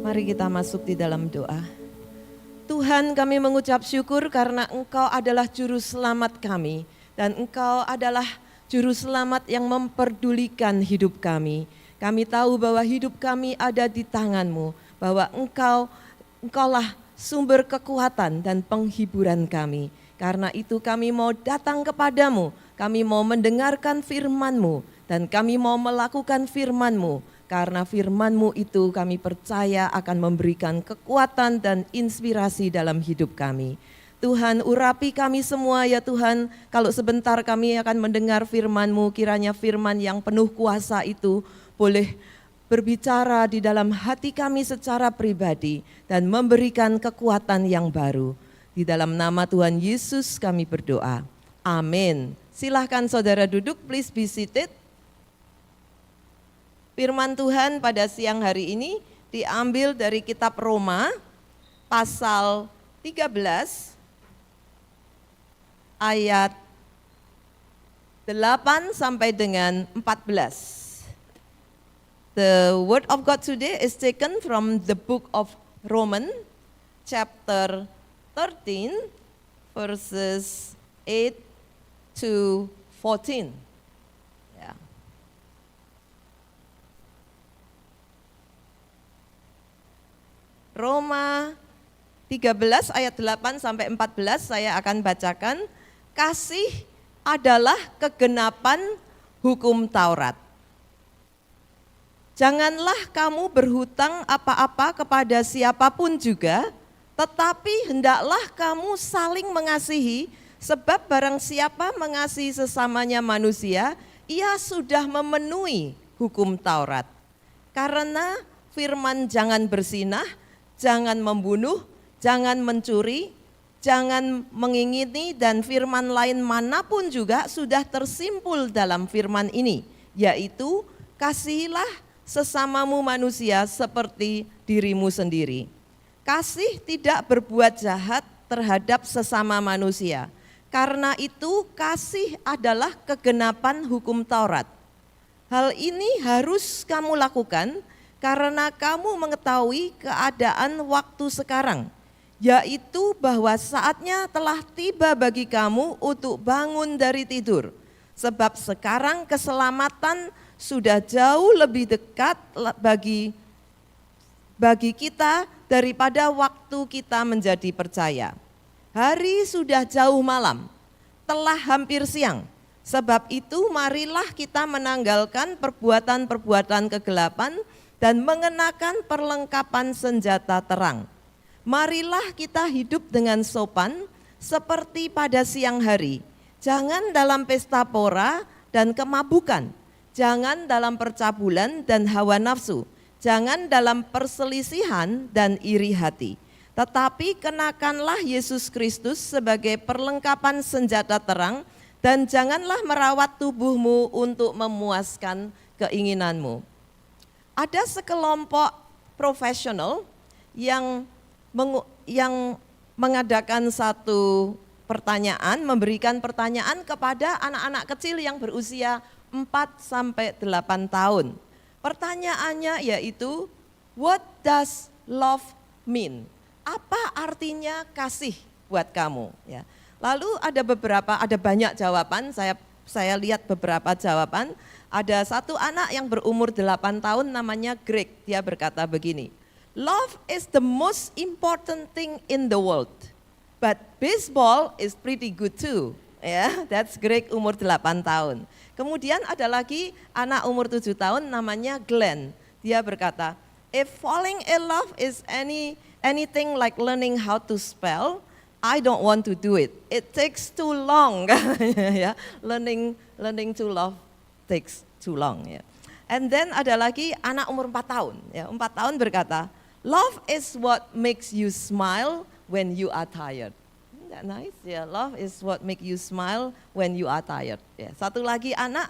Mari kita masuk di dalam doa. Tuhan, kami mengucap syukur karena Engkau adalah juru selamat kami. Dan Engkau adalah juru selamat yang memperdulikan hidup kami. Kami tahu bahwa hidup kami ada di tangan-Mu. Bahwa Engkaulah sumber kekuatan dan penghiburan kami. Karena itu kami mau datang kepadamu. Kami mau mendengarkan firman-Mu. Dan kami mau melakukan firman-Mu. Karena firman-Mu itu kami percaya akan memberikan kekuatan dan inspirasi dalam hidup kami. Tuhan, urapi kami semua ya Tuhan, kalau sebentar kami akan mendengar firman-Mu, kiranya firman yang penuh kuasa itu boleh berbicara di dalam hati kami secara pribadi dan memberikan kekuatan yang baru. Di dalam nama Tuhan Yesus kami berdoa. Amin. Silahkan saudara duduk, please be seated. Firman Tuhan pada siang hari ini diambil dari kitab Roma pasal 13 ayat 8 sampai dengan 14. The word of God today is taken from the book of Romans chapter 13 verses 8 to 14. Roma 13 ayat 8 sampai 14 saya akan bacakan. Kasih adalah kegenapan hukum Taurat. Janganlah kamu berhutang apa-apa kepada siapapun juga, tetapi hendaklah kamu saling mengasihi, sebab barang siapa mengasihi sesamanya manusia, ia sudah memenuhi hukum Taurat. Karena firman jangan berzinah, jangan membunuh, jangan mencuri, jangan mengingini, dan firman lain manapun juga sudah tersimpul dalam firman ini, yaitu kasihilah sesamamu manusia seperti dirimu sendiri. Kasih tidak berbuat jahat terhadap sesama manusia. Karena itu kasih adalah kegenapan hukum Taurat. Hal ini harus kamu lakukan karena kamu mengetahui keadaan waktu sekarang, yaitu bahwa saatnya telah tiba bagi kamu untuk bangun dari tidur. Sebab sekarang keselamatan sudah jauh lebih dekat bagi kita daripada waktu kita menjadi percaya. Hari sudah jauh malam, telah hampir siang. Sebab itu marilah kita menanggalkan perbuatan-perbuatan kegelapan dan mengenakan perlengkapan senjata terang. Marilah kita hidup dengan sopan seperti pada siang hari. Jangan dalam pesta pora dan kemabukan. Jangan dalam percabulan dan hawa nafsu. Jangan dalam perselisihan dan iri hati. Tetapi kenakanlah Yesus Kristus sebagai perlengkapan senjata terang, dan janganlah merawat tubuhmu untuk memuaskan keinginanmu. Ada sekelompok profesional yang mengadakan satu pertanyaan, memberikan pertanyaan kepada anak-anak kecil yang berusia 4-8 tahun. Pertanyaannya yaitu, what does love mean? Apa artinya kasih buat kamu? Ya. Lalu ada banyak jawaban, saya lihat beberapa jawaban. Ada satu anak yang berumur 8 tahun namanya Greg, dia berkata begini, love is the most important thing in the world, but baseball is pretty good too. Ya, that's Greg umur 8 tahun. Kemudian ada lagi anak umur 7 tahun namanya Glenn, dia berkata, if falling in love is anything like learning how to spell, I don't want to do it. It takes too long. Ya, learning to love takes too long. Ya. And then ada lagi anak umur 4 tahun. Ya, 4 tahun berkata, love is what makes you smile when you are tired. Isn't that nice? Ya, love is what makes you smile when you are tired. Ya. Satu lagi anak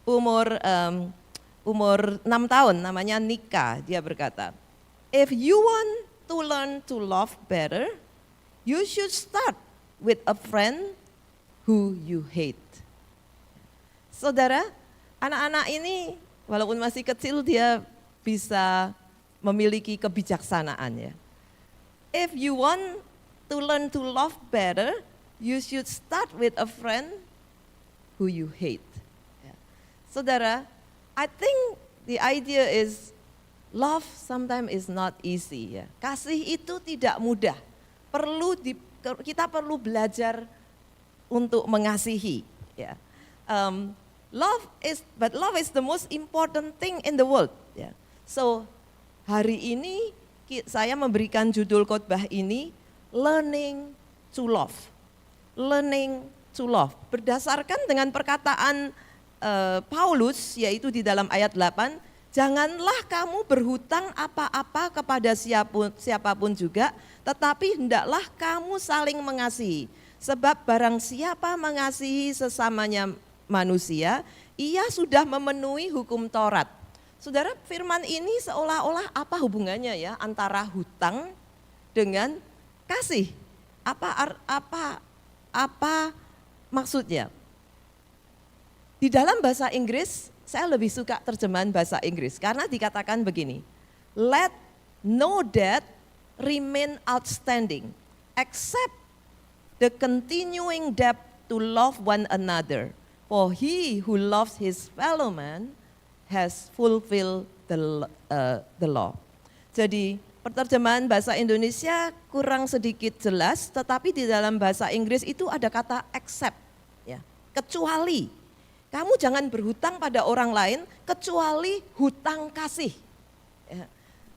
umur 6 tahun namanya Nika. Dia berkata, if you want to learn to love better, you should start with a friend who you hate. Saudara, anak-anak ini walaupun masih kecil dia bisa memiliki kebijaksanaan ya. If you want to learn to love better, you should start with a friend who you hate. Ya. Saudara, I think the idea is love sometimes is not easy ya. Kasih itu tidak mudah. Kita perlu belajar untuk mengasihi ya. Love is the most important thing in the world ya. So hari ini saya memberikan judul khotbah ini Learning to Love. Learning to Love. Berdasarkan dengan perkataan Paulus yaitu di dalam ayat 8, janganlah kamu berhutang apa-apa kepada siapapun juga, tetapi hendaklah kamu saling mengasihi. Sebab barang siapa mengasihi sesamanya manusia, ia sudah memenuhi hukum Taurat. Saudara, firman ini seolah-olah apa hubungannya ya antara hutang dengan kasih? Apa maksudnya? Di dalam bahasa Inggris, saya lebih suka terjemahan bahasa Inggris karena dikatakan begini, let no debt remain outstanding except the continuing debt to love one another. For he who loves his fellow man has fulfilled the law. Jadi perterjemahan bahasa Indonesia kurang sedikit jelas, tetapi di dalam bahasa Inggris itu ada kata except, ya, kecuali. Kamu jangan berhutang pada orang lain kecuali hutang kasih. Ya.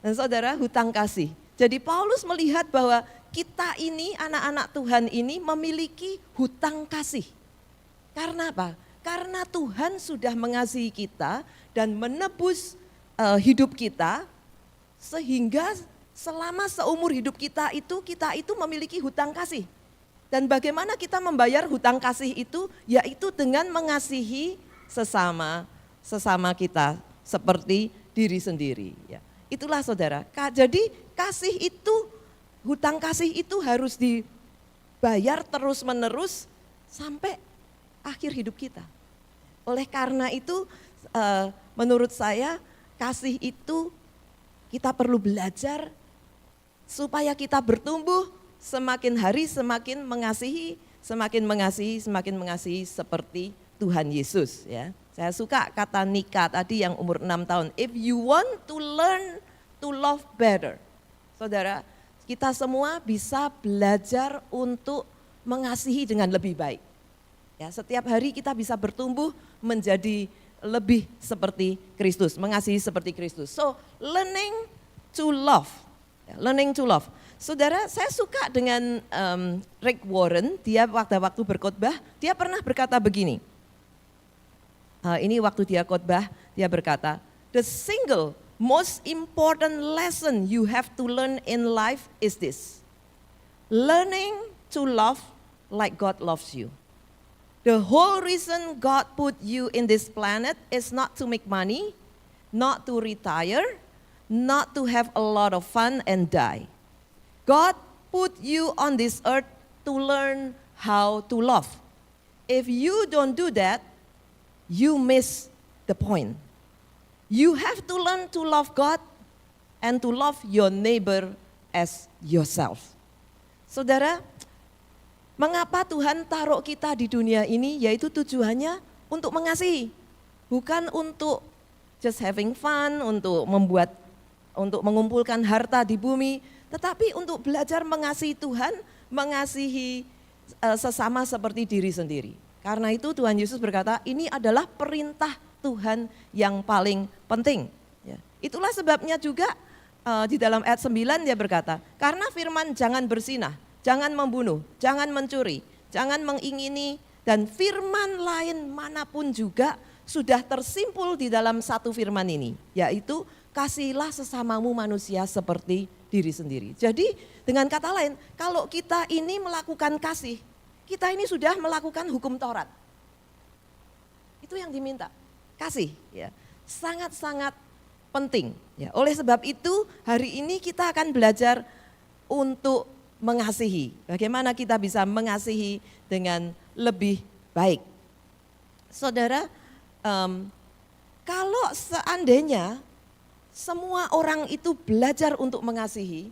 Dan saudara, hutang kasih. Jadi Paulus melihat bahwa kita ini, anak-anak Tuhan ini memiliki hutang kasih. Karena apa? Karena Tuhan sudah mengasihi kita dan menebus hidup kita, sehingga selama seumur hidup kita itu memiliki hutang kasih. Dan bagaimana kita membayar hutang kasih itu? Yaitu dengan mengasihi sesama kita seperti diri sendiri. Ya. Itulah saudara. Jadi kasih itu, hutang kasih itu harus dibayar terus-menerus sampai akhir hidup kita. Oleh karena itu menurut saya kasih itu kita perlu belajar supaya kita bertumbuh semakin hari semakin mengasihi seperti Tuhan Yesus ya. Saya suka kata Nika tadi yang umur 6 tahun. If you want to learn to love better. Saudara, kita semua bisa belajar untuk mengasihi dengan lebih baik. Ya, setiap hari kita bisa bertumbuh menjadi lebih seperti Kristus, mengasihi seperti Kristus. So, learning to love. Ya, learning to love. Saudara, saya suka dengan Rick Warren, dia waktu berkhotbah, dia pernah berkata begini. Ini waktu dia khotbah, dia berkata, the single most important lesson you have to learn in life is this. Learning to love like God loves you. The whole reason God put you in this planet is not to make money, not to retire, not to have a lot of fun and die. God put you on this earth to learn how to love. If you don't do that, you miss the point. You have to learn to love God and to love your neighbor as yourself. Saudara, mengapa Tuhan taruh kita di dunia ini? Yaitu tujuannya untuk mengasihi. Bukan untuk just having fun, untuk mengumpulkan harta di bumi, tetapi untuk belajar mengasihi Tuhan, mengasihi sesama seperti diri sendiri. Karena itu Tuhan Yesus berkata, ini adalah perintah Tuhan yang paling penting. Ya. Itulah sebabnya juga di dalam ayat 9 dia berkata, karena firman jangan berzinah, jangan membunuh, jangan mencuri, jangan mengingini, dan firman lain manapun juga sudah tersimpul di dalam satu firman ini, yaitu kasihilah sesamamu manusia seperti diri sendiri. Jadi dengan kata lain, kalau kita ini melakukan kasih, kita ini sudah melakukan hukum Taurat. Itu yang diminta, kasih ya. Sangat-sangat penting ya. Oleh sebab itu hari ini kita akan belajar untuk mengasihi. Bagaimana kita bisa mengasihi dengan lebih baik. Saudara, kalau seandainya semua orang itu belajar untuk mengasihi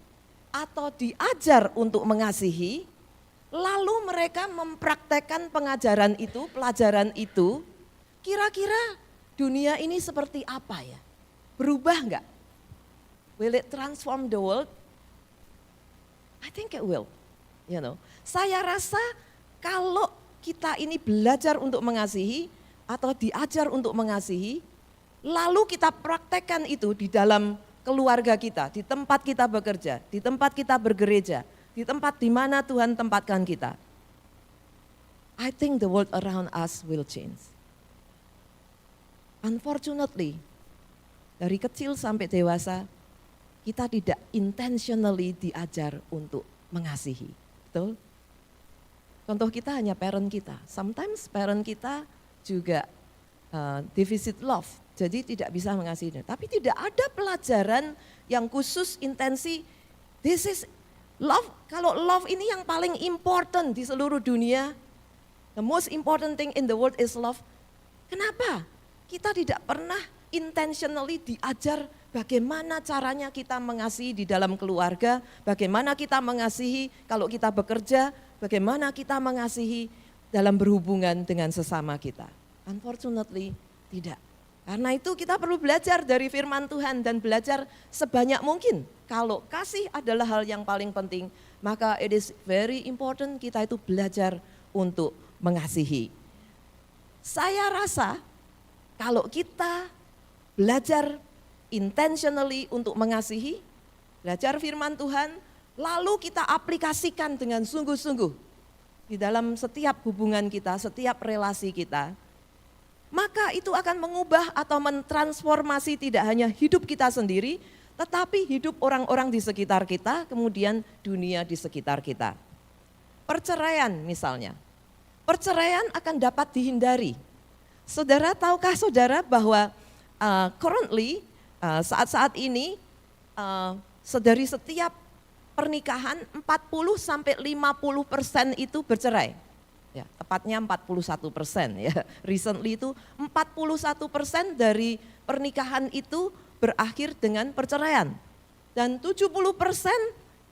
atau diajar untuk mengasihi, lalu mereka mempraktekkan pengajaran itu, pelajaran itu, kira-kira dunia ini seperti apa ya? Berubah enggak? Will it transform the world? I think it will. Saya rasa kalau kita ini belajar untuk mengasihi atau diajar untuk mengasihi, lalu kita praktekkan itu di dalam keluarga kita, di tempat kita bekerja, di tempat kita bergereja, di tempat di mana Tuhan tempatkan kita. I think the world around us will change. Unfortunately, dari kecil sampai dewasa, kita tidak intentionally diajar untuk mengasihi. Betul? Contoh kita hanya parent kita. Sometimes parent kita juga defisit love, jadi tidak bisa mengasihi. Tapi tidak ada pelajaran yang khusus intensi, this is love. Kalau love ini yang paling important di seluruh dunia, the most important thing in the world is love. Kenapa? Kita tidak pernah intentionally diajar bagaimana caranya kita mengasihi di dalam keluarga, bagaimana kita mengasihi kalau kita bekerja, bagaimana kita mengasihi dalam berhubungan dengan sesama kita. Unfortunately, tidak. Karena itu kita perlu belajar dari firman Tuhan dan belajar sebanyak mungkin. Kalau kasih adalah hal yang paling penting, maka it is very important kita itu belajar untuk mengasihi. Saya rasa kalau kita belajar intentionally untuk mengasihi, belajar firman Tuhan, lalu kita aplikasikan dengan sungguh-sungguh di dalam setiap hubungan kita, setiap relasi kita, maka itu akan mengubah atau mentransformasi tidak hanya hidup kita sendiri, tetapi hidup orang-orang di sekitar kita, kemudian dunia di sekitar kita. Perceraian misalnya, perceraian akan dapat dihindari. Saudara, tahukah saudara bahwa currently saat-saat ini dari setiap pernikahan 40-50% itu bercerai. Ya, tepatnya 41% ya. Recently itu 41% dari pernikahan itu berakhir dengan perceraian. Dan 70%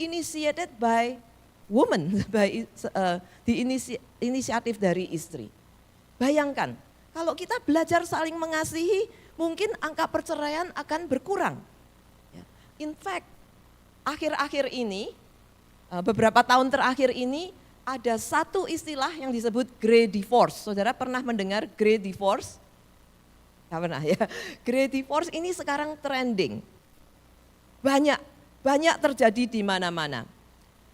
initiated by woman, by inisiatif dari istri. Bayangkan, kalau kita belajar saling mengasihi, mungkin angka perceraian akan berkurang. In fact, akhir-akhir ini, beberapa tahun terakhir ini, ada satu istilah yang disebut grey divorce. Saudara pernah mendengar grey divorce? Nggak pernah ya. Grey divorce ini sekarang trending. Banyak terjadi di mana-mana.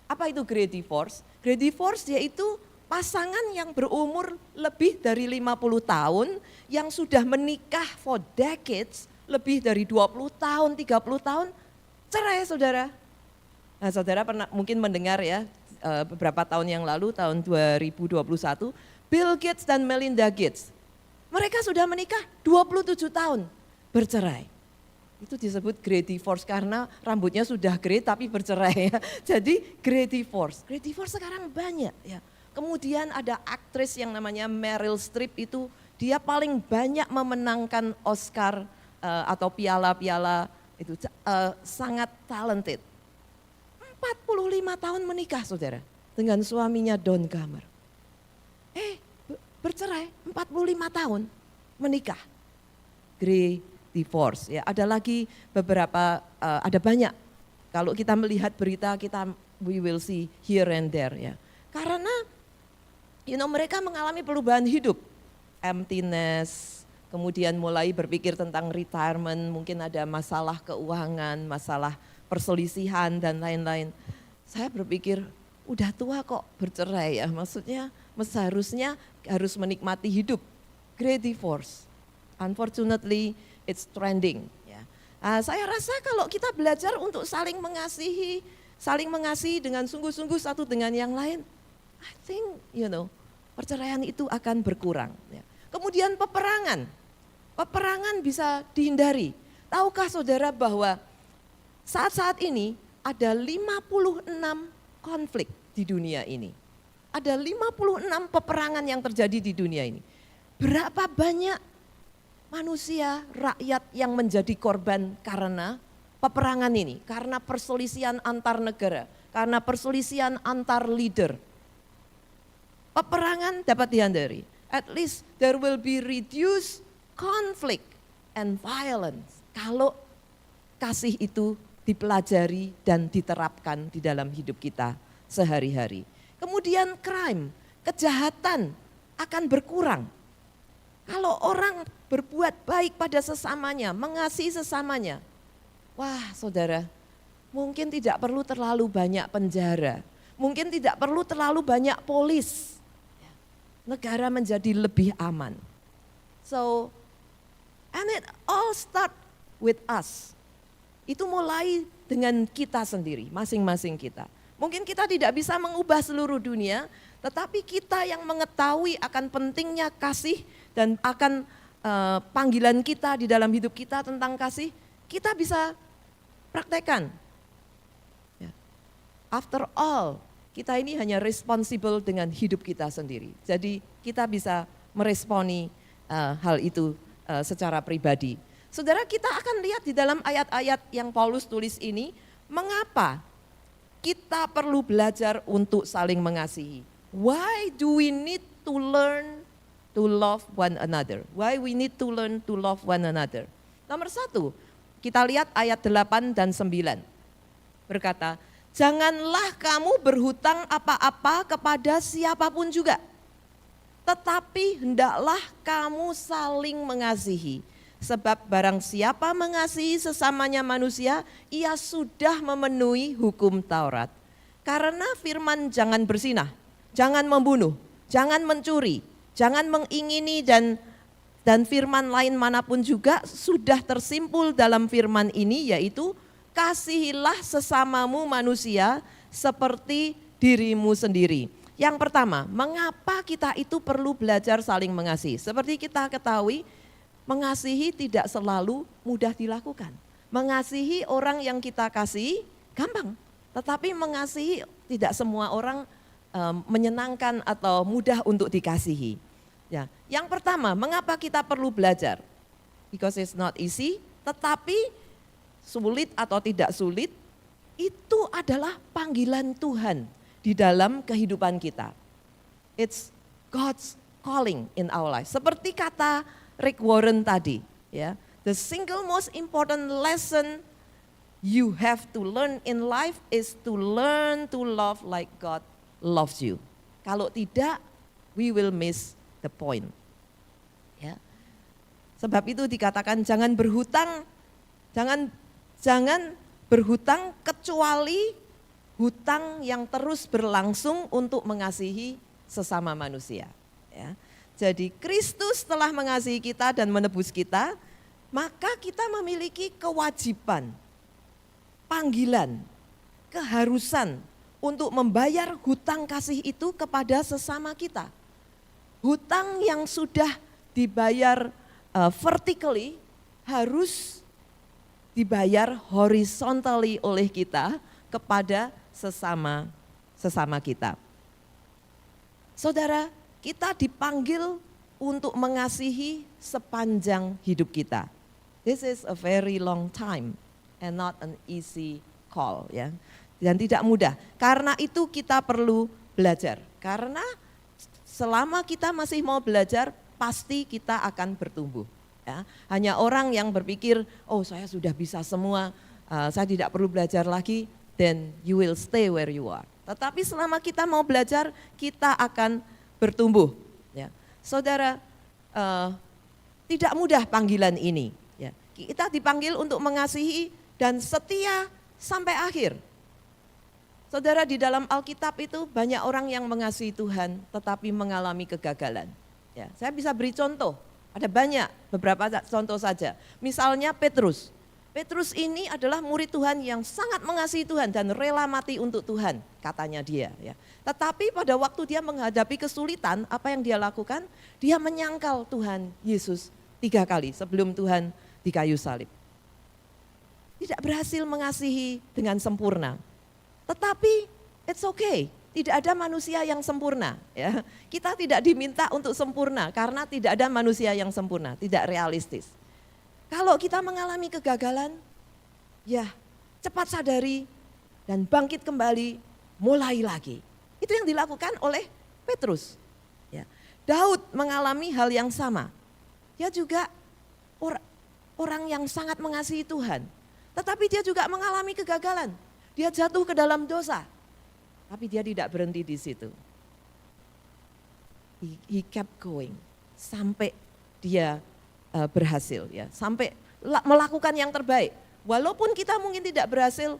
Apa itu grey divorce? Grey divorce yaitu pasangan yang berumur lebih dari 50 tahun, yang sudah menikah for decades, lebih dari 20 tahun, 30 tahun, cerai saudara. Nah saudara pernah mungkin mendengar ya, beberapa tahun yang lalu, tahun 2021, Bill Gates dan Melinda Gates, mereka sudah menikah 27 tahun, bercerai. Itu disebut grey divorce karena rambutnya sudah grey tapi bercerai ya. Jadi grey divorce. Grey divorce sekarang banyak ya. Kemudian ada aktris yang namanya Meryl Streep, itu dia paling banyak memenangkan Oscar atau piala-piala, itu sangat talented. 45 tahun menikah saudara dengan suaminya Don Gummer. Bercerai 45 tahun menikah. Grey divorce ya. Ada lagi beberapa, ada banyak. Kalau kita melihat berita kita we will see here and there ya. Karena mereka mengalami perubahan hidup, emptiness, kemudian mulai berpikir tentang retirement, mungkin ada masalah keuangan, masalah perselisihan dan lain-lain. Saya berpikir udah tua kok bercerai ya, maksudnya seharusnya harus menikmati hidup. Grey divorce, unfortunately it's trending. Ya. Saya rasa kalau kita belajar untuk saling mengasihi dengan sungguh-sungguh satu dengan yang lain, I think perceraian itu akan berkurang. Ya. Kemudian peperangan bisa dihindari. Tahukah saudara bahwa saat-saat ini ada 56 konflik di dunia ini. Ada 56 peperangan yang terjadi di dunia ini. Berapa banyak manusia, rakyat yang menjadi korban karena peperangan ini, karena perselisihan antar negara, karena perselisihan antar leader. Peperangan dapat dihindari. At least there will be reduced conflict and violence. Kalau kasih itu dipelajari dan diterapkan di dalam hidup kita sehari-hari. Kemudian crime, kejahatan akan berkurang. Kalau orang berbuat baik pada sesamanya, mengasihi sesamanya. Wah saudara, mungkin tidak perlu terlalu banyak penjara. Mungkin tidak perlu terlalu banyak polis. Negara menjadi lebih aman. So, and it all start with us. Itu mulai dengan kita sendiri, masing-masing kita. Mungkin kita tidak bisa mengubah seluruh dunia, tetapi kita yang mengetahui akan pentingnya kasih dan akan panggilan kita di dalam hidup kita tentang kasih, kita bisa praktekkan. Ya. After all, kita ini hanya responsible dengan hidup kita sendiri. Jadi kita bisa meresponi hal itu secara pribadi. Saudara, kita akan lihat di dalam ayat-ayat yang Paulus tulis ini, mengapa kita perlu belajar untuk saling mengasihi. Why do we need to learn to love one another? Why we need to learn to love one another? Nomor 1, kita lihat ayat 8 dan 9. Berkata, janganlah kamu berhutang apa-apa kepada siapapun juga. Tetapi hendaklah kamu saling mengasihi. Sebab barang siapa mengasihi sesamanya manusia, ia sudah memenuhi hukum Taurat. Karena firman jangan berzinah, jangan membunuh, jangan mencuri, jangan mengingini dan firman lain manapun juga sudah tersimpul dalam firman ini, yaitu kasihilah sesamamu manusia seperti dirimu sendiri. Yang pertama, mengapa kita itu perlu belajar saling mengasihi? Seperti kita ketahui, mengasihi tidak selalu mudah dilakukan. Mengasihi orang yang kita kasihi gampang, tetapi mengasihi tidak semua orang menyenangkan atau mudah untuk dikasihi. Ya, yang pertama, mengapa kita perlu belajar? Because it's not easy, tetapi sulit atau tidak sulit, itu adalah panggilan Tuhan di dalam kehidupan kita. It's God's calling in our life. Seperti kata Rick Warren tadi, ya, the single most important lesson you have to learn in life is to learn to love like God loves you. Kalau tidak, we will miss the point. Ya. Sebab itu dikatakan jangan berhutang, jangan berhutang kecuali hutang yang terus berlangsung untuk mengasihi sesama manusia. Ya. Jadi Kristus telah mengasihi kita dan menebus kita, maka kita memiliki kewajiban, panggilan, keharusan untuk membayar hutang kasih itu kepada sesama kita. Hutang yang sudah dibayar vertically harus dibayar horizontally oleh kita kepada sesama kita. Saudara, kita dipanggil untuk mengasihi sepanjang hidup kita. This is a very long time and not an easy call, ya. Dan tidak mudah. Karena itu kita perlu belajar. Karena selama kita masih mau belajar, pasti kita akan bertumbuh. Ya. Hanya orang yang berpikir, oh saya sudah bisa semua, saya tidak perlu belajar lagi, then you will stay where you are. Tetapi selama kita mau belajar, kita akan bertumbuh. Ya. Saudara, tidak mudah panggilan ini. Ya. Kita dipanggil untuk mengasihi dan setia sampai akhir. Saudara, di dalam Alkitab itu banyak orang yang mengasihi Tuhan tetapi mengalami kegagalan. Ya. Saya bisa beri contoh, ada banyak, beberapa contoh saja. Misalnya Petrus. Petrus ini adalah murid Tuhan yang sangat mengasihi Tuhan dan rela mati untuk Tuhan, katanya dia. Ya. Tetapi pada waktu dia menghadapi kesulitan, apa yang dia lakukan? Dia menyangkal Tuhan Yesus 3 kali sebelum Tuhan di kayu salib. Tidak berhasil mengasihi dengan sempurna. Tetapi it's okay, tidak ada manusia yang sempurna. Ya. Kita tidak diminta untuk sempurna karena tidak ada manusia yang sempurna, tidak realistis. Kalau kita mengalami kegagalan, ya cepat sadari dan bangkit kembali, mulai lagi. Itu yang dilakukan oleh Petrus. Ya. Daud mengalami hal yang sama. Dia juga orang yang sangat mengasihi Tuhan. Tetapi dia juga mengalami kegagalan. Dia jatuh ke dalam dosa. Tapi dia tidak berhenti di situ. He kept going sampai dia berhasil, ya, sampai melakukan yang terbaik. Walaupun kita mungkin tidak berhasil,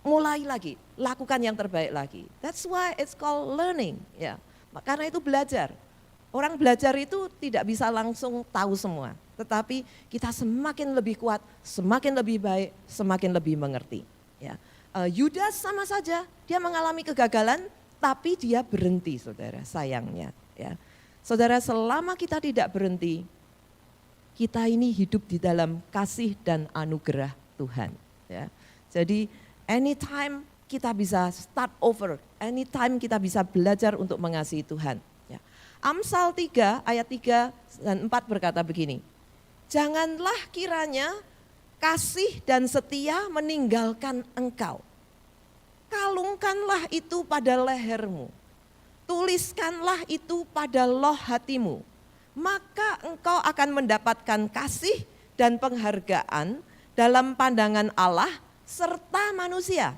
mulai lagi, lakukan yang terbaik lagi. That's why it's called learning, ya. Karena itu belajar. Orang belajar itu tidak bisa langsung tahu semua, tetapi kita semakin lebih kuat, semakin lebih baik, semakin lebih mengerti. Ya. Yudas sama saja, dia mengalami kegagalan, tapi dia berhenti, saudara, sayangnya. Ya. Saudara, selama kita tidak berhenti, kita ini hidup di dalam kasih dan anugerah Tuhan. Ya. Jadi anytime kita bisa start over, anytime kita bisa belajar untuk mengasihi Tuhan. Ya. Amsal 3 ayat 3 dan 4 berkata begini, janganlah kiranya kasih dan setia meninggalkan engkau. Kalungkanlah itu pada lehermu, tuliskanlah itu pada loh hatimu, maka engkau akan mendapatkan kasih dan penghargaan dalam pandangan Allah serta manusia.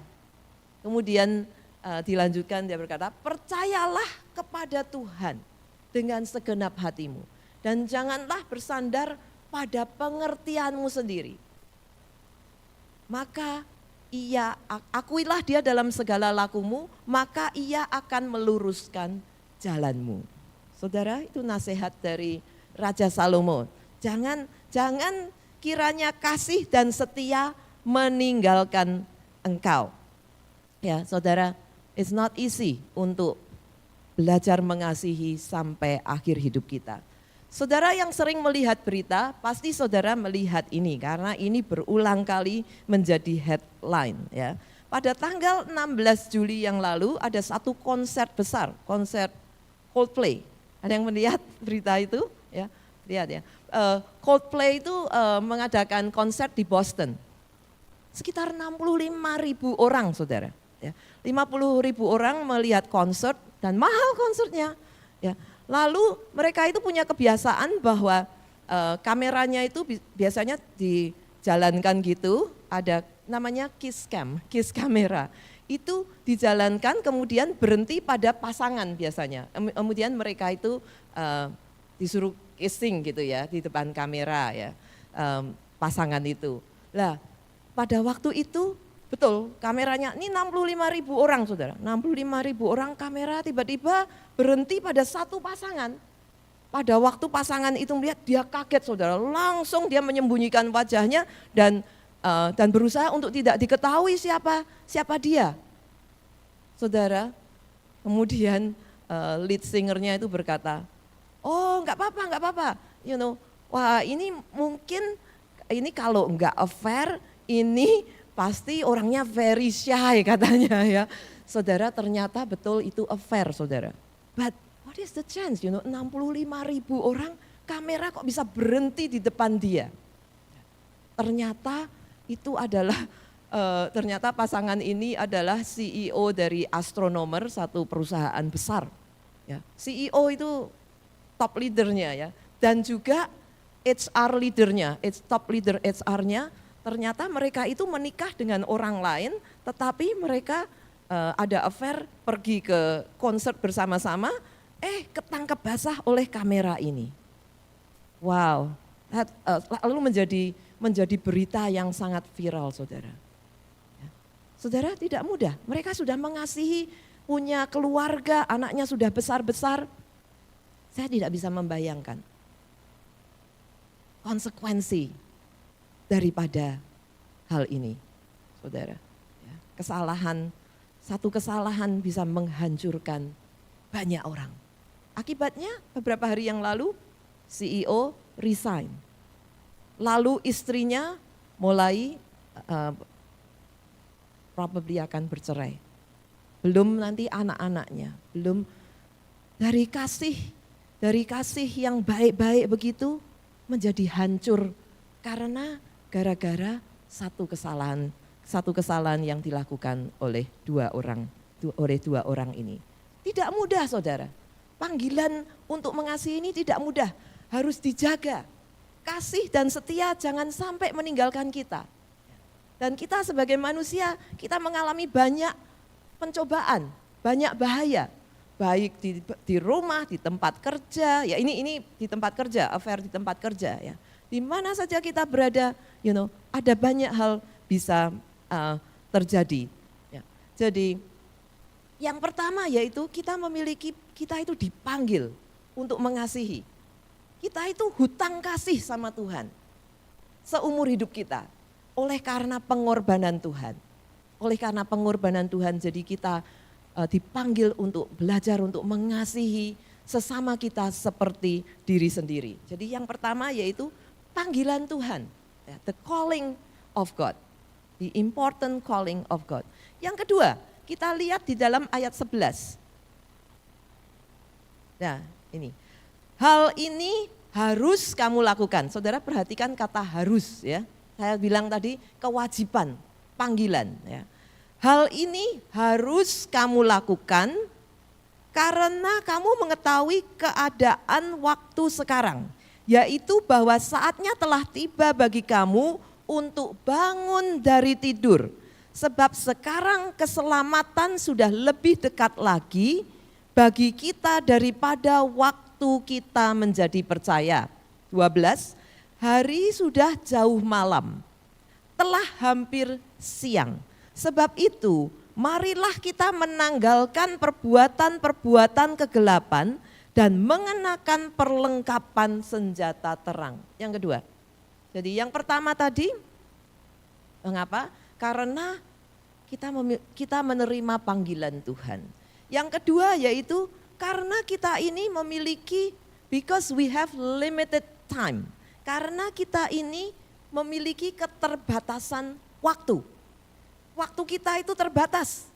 Kemudian dilanjutkan dia berkata, percayalah kepada Tuhan dengan segenap hatimu dan janganlah bersandar pada pengertianmu sendiri. Maka akuilah dia dalam segala lakumu, maka ia akan meluruskan jalanmu. Saudara, itu nasihat dari Raja Salomo. Jangan kiranya kasih dan setia meninggalkan engkau. Ya, saudara, it's not easy untuk belajar mengasihi sampai akhir hidup kita. Saudara yang sering melihat berita, pasti saudara melihat ini karena ini berulang kali menjadi headline. Ya. Pada tanggal 16 Juli yang lalu ada satu konser besar, konser Coldplay. Ada yang melihat berita itu? Ya, lihat ya. Coldplay itu mengadakan konser di Boston. Sekitar 65.000 orang, saudara. Ya. 50.000 orang melihat konser dan mahal konsernya. Ya. Lalu mereka itu punya kebiasaan bahwa kameranya itu biasanya dijalankan gitu, ada namanya kiss cam, kiss kamera. Itu dijalankan kemudian berhenti pada pasangan biasanya. Kemudian mereka itu disuruh kissing gitu ya di depan kamera ya, pasangan itu. Lah pada waktu itu betul kameranya ini 65.000 orang, saudara. 65.000 orang kamera tiba-tiba berhenti pada satu pasangan. Pada waktu pasangan itu melihat dia kaget, saudara. Langsung dia menyembunyikan wajahnya dan berusaha untuk tidak diketahui siapa dia. Saudara, kemudian lead singernya itu berkata, oh enggak apa-apa. You know, wah ini mungkin ini kalau enggak affair ini pasti orangnya very shy katanya ya. Saudara, ternyata betul itu affair, saudara. But what is the chance, you know, 65.000 orang kamera kok bisa berhenti di depan dia. Ternyata itu adalah, ternyata pasangan ini adalah CEO dari Astronomer, satu perusahaan besar. Ya. CEO itu top leadernya ya. Dan juga HR leadernya, top leader HR-nya, ternyata mereka itu menikah dengan orang lain, tetapi mereka ada affair, pergi ke konser bersama-sama, ketangkep basah oleh kamera ini. Wow, lalu menjadi berita yang sangat viral, saudara. Ya. Saudara, tidak mudah, mereka sudah mengasihi, punya keluarga, anaknya sudah besar-besar. Saya tidak bisa membayangkan konsekuensi daripada hal ini, saudara. Ya, satu kesalahan bisa menghancurkan banyak orang. Akibatnya beberapa hari yang lalu CEO resign. Lalu istrinya mulai probably akan bercerai. belum nanti anak-anaknya, belum dari kasih yang baik-baik begitu menjadi hancur karena gara-gara satu kesalahan yang dilakukan oleh dua orang ini. Tidak mudah saudara, panggilan untuk mengasihi ini tidak mudah, harus dijaga. Kasih dan setia jangan sampai meninggalkan kita. Dan kita sebagai manusia, kita mengalami banyak pencobaan, banyak bahaya. Baik di rumah, di tempat kerja, ya ini di tempat kerja, affair di tempat kerja ya. Di mana saja kita berada, ada banyak hal bisa terjadi. Ya. Jadi yang pertama yaitu kita itu dipanggil untuk mengasihi. Kita itu hutang kasih sama Tuhan seumur hidup kita oleh karena pengorbanan Tuhan. Oleh karena pengorbanan Tuhan jadi kita dipanggil untuk belajar untuk mengasihi sesama kita seperti diri sendiri. Jadi yang pertama yaitu panggilan Tuhan, the calling of God, the important calling of God. Yang kedua, kita lihat di dalam ayat 11. Nah, ini. Hal ini harus kamu lakukan. Saudara perhatikan kata harus ya. Saya bilang tadi kewajiban, panggilan ya. Hal ini harus kamu lakukan karena kamu mengetahui keadaan waktu sekarang, yaitu bahwa saatnya telah tiba bagi kamu untuk bangun dari tidur. Sebab sekarang keselamatan sudah lebih dekat lagi bagi kita daripada waktu kita menjadi percaya. 12, hari sudah jauh malam, telah hampir siang. Sebab itu, marilah kita menanggalkan perbuatan-perbuatan kegelapan dan mengenakan perlengkapan senjata terang. Yang kedua, jadi yang pertama tadi, mengapa? Karena kita menerima panggilan Tuhan. Yang kedua yaitu karena kita ini memiliki, because we have limited time. Karena kita ini memiliki keterbatasan waktu. Waktu kita itu terbatas.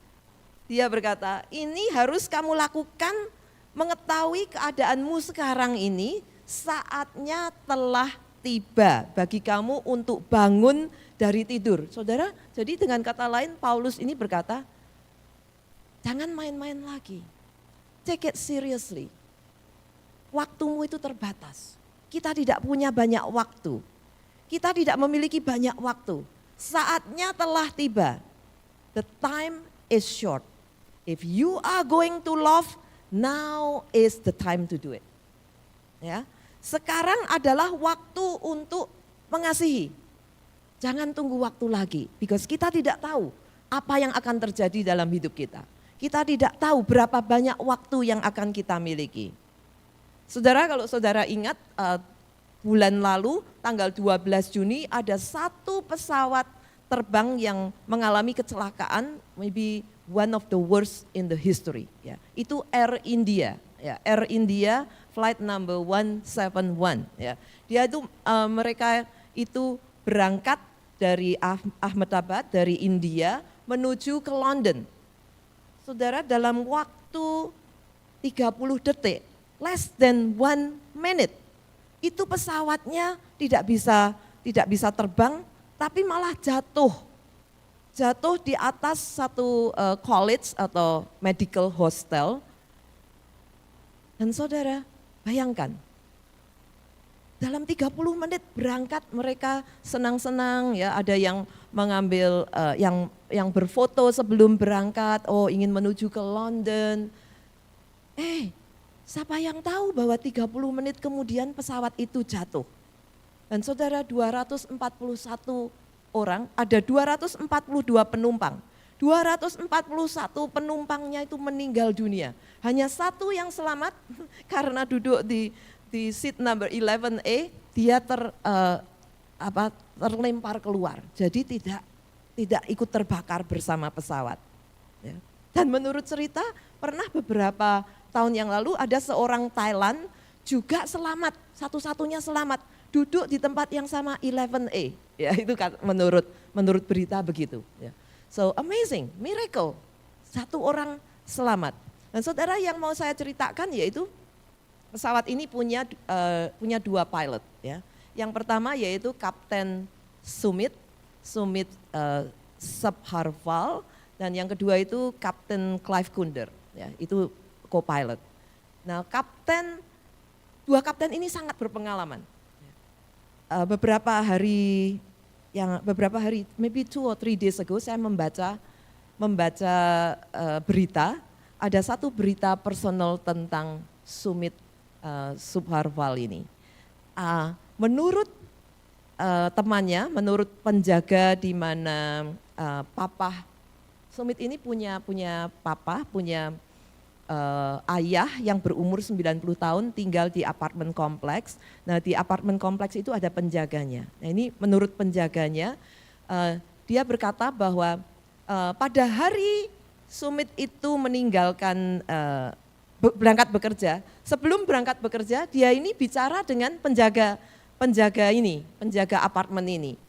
Dia berkata, ini harus kamu lakukan, mengetahui keadaanmu sekarang ini, saatnya telah tiba bagi kamu untuk bangun dari tidur. Saudara, jadi dengan kata lain Paulus ini berkata, jangan main-main lagi. Take it seriously. Waktumu itu terbatas. Kita tidak punya banyak waktu. Kita tidak memiliki banyak waktu. Saatnya telah tiba. The time is short. If you are going to love, now is the time to do it. Ya, sekarang adalah waktu untuk mengasihi. Jangan tunggu waktu lagi, because kita tidak tahu apa yang akan terjadi dalam hidup kita. Kita tidak tahu berapa banyak waktu yang akan kita miliki. Saudara, kalau saudara ingat bulan lalu tanggal 12 Juni ada satu pesawat terbang yang mengalami kecelakaan, maybe one of the worst in the history. Ya, itu Air India. Ya, Air India flight number 171. Ya, dia itu mereka itu berangkat dari Ahmedabad dari India menuju ke London. Saudara, dalam waktu 30 detik, less than 1 minute, itu pesawatnya tidak bisa terbang, tapi malah jatuh di atas satu college atau medical hostel. Dan saudara, bayangkan, dalam 30 menit berangkat mereka senang-senang ya, ada yang mengambil yang berfoto sebelum berangkat, ingin menuju ke London. Siapa yang tahu bahwa 30 menit kemudian pesawat itu jatuh. Dan saudara, 241 orang, ada 242 penumpang. 241 penumpangnya itu meninggal dunia. Hanya satu yang selamat karena duduk di seat number 11A, dia terlempar keluar. Jadi tidak ikut terbakar bersama pesawat. Ya. Dan menurut cerita, pernah beberapa tahun yang lalu ada seorang Thailand juga selamat, satu-satunya selamat, duduk di tempat yang sama 11A. Ya, itu menurut berita begitu. Ya. So amazing, miracle. satu orang selamat. Dan saudara, yang mau saya ceritakan yaitu pesawat ini punya dua pilot ya. Yang pertama yaitu Kapten Sumit Sabharwal, dan yang kedua itu Kapten Clive Kunder ya, itu co-pilot. Nah, dua kapten ini sangat berpengalaman. Beberapa hari, maybe 2 or 3 days ago, saya membaca berita, ada satu berita personal tentang Sumit Sabharwal ini. Menurut temannya, menurut penjaga di mana papa Sumit ini punya ayah yang berumur 90 tahun tinggal di apartemen kompleks. Nah, di apartemen kompleks itu ada penjaganya. Nah, ini menurut penjaganya, dia berkata bahwa pada hari Sumit itu meninggalkan berangkat bekerja, sebelum berangkat bekerja dia ini bicara dengan penjaga apartemen ini.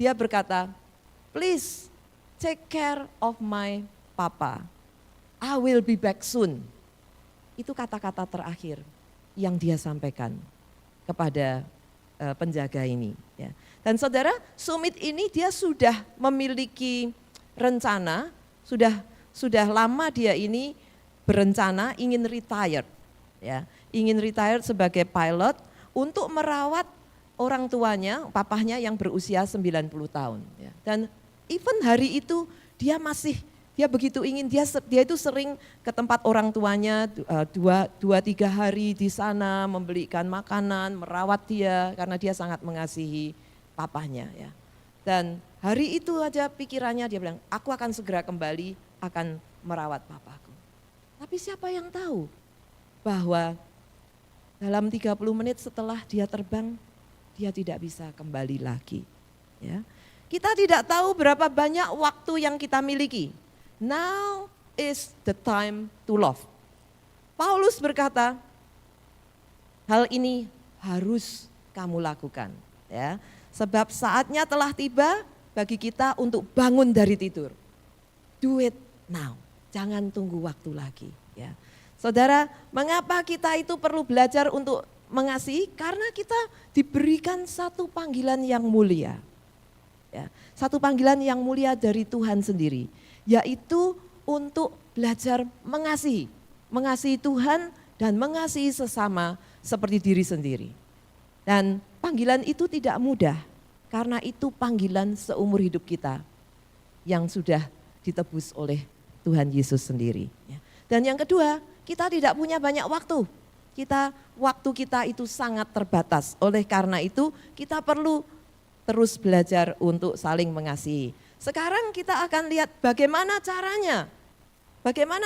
Dia berkata, "Please take care of my papa. I will be back soon." Itu kata-kata terakhir yang dia sampaikan kepada penjaga ini. Ya. Dan saudara, Sumit ini dia sudah memiliki rencana, sudah lama dia ini berencana ingin retired, ya, ingin retired sebagai pilot untuk merawat orang tuanya, papahnya yang berusia 90 tahun. Ya. Dan even hari itu dia begitu ingin, dia itu sering ke tempat orang tuanya 2-3 hari di sana, membelikan makanan, merawat dia karena dia sangat mengasihi papahnya ya. Dan hari itu aja pikirannya dia bilang, aku akan segera kembali, akan merawat papaku. Tapi siapa yang tahu bahwa dalam 30 menit setelah dia terbang, dia tidak bisa kembali lagi. Ya. Kita tidak tahu berapa banyak waktu yang kita miliki. Now is the time to love. Paulus berkata, hal ini harus kamu lakukan, ya. Sebab saatnya telah tiba bagi kita untuk bangun dari tidur. Do it now, jangan tunggu waktu lagi, ya. Saudara, mengapa kita itu perlu belajar untuk mengasihi? Karena kita diberikan satu panggilan yang mulia, ya. Satu panggilan yang mulia dari Tuhan sendiri, yaitu untuk belajar mengasihi Tuhan dan mengasihi sesama seperti diri sendiri. Dan panggilan itu tidak mudah, karena itu panggilan seumur hidup kita yang sudah ditebus oleh Tuhan Yesus sendiri. Dan yang kedua, kita tidak punya banyak waktu. Waktu kita itu sangat terbatas, oleh karena itu kita perlu terus belajar untuk saling mengasihi. Sekarang kita akan lihat bagaimana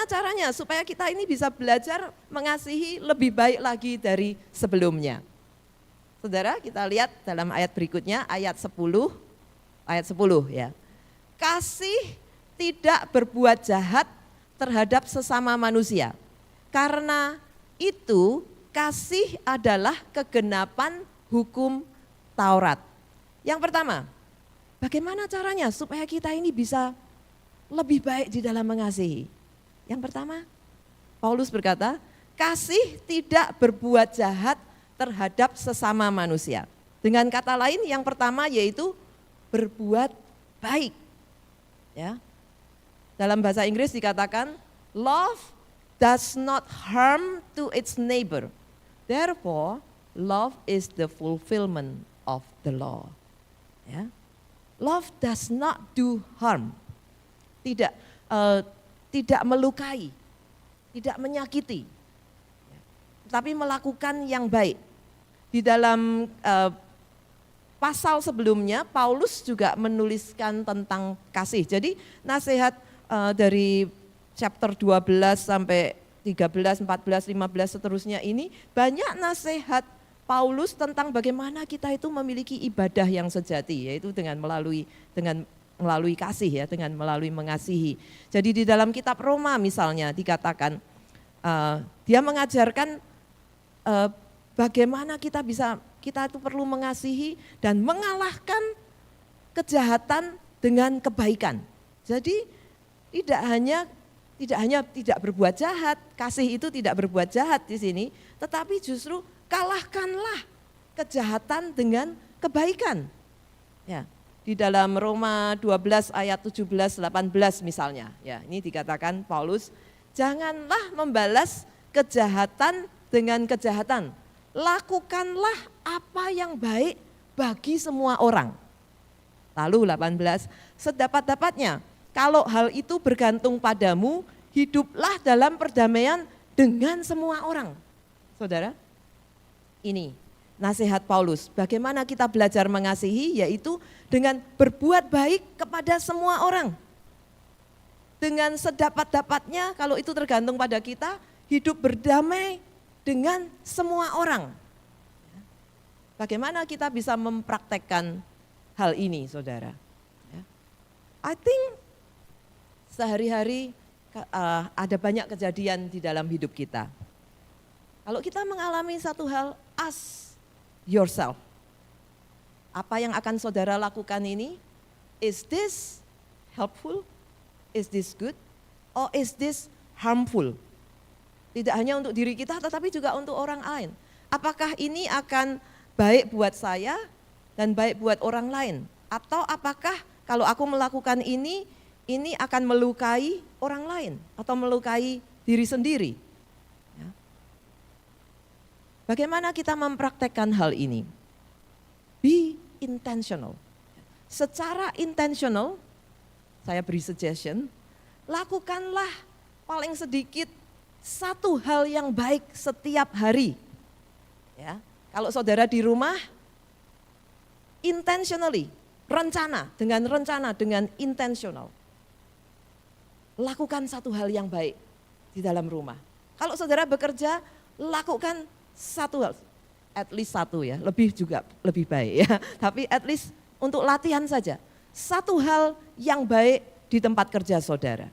caranya supaya kita ini bisa belajar mengasihi lebih baik lagi dari sebelumnya. Saudara, kita lihat dalam ayat berikutnya, ayat 10 ya. Kasih tidak berbuat jahat terhadap sesama manusia. Karena itu kasih adalah kegenapan hukum Taurat. Yang pertama, bagaimana caranya supaya kita ini bisa lebih baik di dalam mengasihi? Yang pertama, Paulus berkata, kasih tidak berbuat jahat terhadap sesama manusia. Dengan kata lain, yang pertama yaitu berbuat baik. Ya. Dalam bahasa Inggris dikatakan, love does not harm to its neighbor. Therefore, love is the fulfillment of the law. Ya. Love does not do harm. Tidak melukai, tidak menyakiti, tapi melakukan yang baik. Di dalam pasal sebelumnya, Paulus juga menuliskan tentang kasih. Jadi nasihat dari chapter 12 sampai 13, 14, 15 seterusnya ini banyak nasihat Paulus tentang bagaimana kita itu memiliki ibadah yang sejati, yaitu dengan melalui kasih ya, dengan melalui mengasihi. Jadi di dalam kitab Roma misalnya dikatakan, dia mengajarkan bagaimana kita itu perlu mengasihi dan mengalahkan kejahatan dengan kebaikan. Jadi tidak hanya tidak hanya tidak berbuat jahat, kasih itu tidak berbuat jahat di sini, tetapi justru kalahkanlah kejahatan dengan kebaikan. Ya, di dalam Roma 12 ayat 17-18 misalnya, ya ini dikatakan Paulus, janganlah membalas kejahatan dengan kejahatan, lakukanlah apa yang baik bagi semua orang. Lalu 18, sedapat-dapatnya, kalau hal itu bergantung padamu, hiduplah dalam perdamaian dengan semua orang. Saudara, ini nasihat Paulus, bagaimana kita belajar mengasihi, yaitu dengan berbuat baik kepada semua orang. Dengan sedapat-dapatnya, kalau itu tergantung pada kita, hidup berdamai dengan semua orang. Bagaimana kita bisa mempraktekkan hal ini, saudara? I think sehari-hari ada banyak kejadian di dalam hidup kita. Kalau kita mengalami satu hal, ask yourself, apa yang akan saudara lakukan ini? Is this helpful? Is this good? Or is this harmful? Tidak hanya untuk diri kita, tetapi juga untuk orang lain. Apakah ini akan baik buat saya dan baik buat orang lain? Atau apakah kalau aku melakukan ini akan melukai orang lain atau melukai diri sendiri? Ya. Bagaimana kita mempraktekkan hal ini? Be intentional. Secara intentional, saya beri suggestion, lakukanlah paling sedikit satu hal yang baik setiap hari. Ya, kalau saudara di rumah, intentionally, dengan intentional. Lakukan satu hal yang baik di dalam rumah. Kalau saudara bekerja, lakukan satu hal, at least satu ya, lebih baik ya. Tapi at least untuk latihan saja, satu hal yang baik di tempat kerja saudara.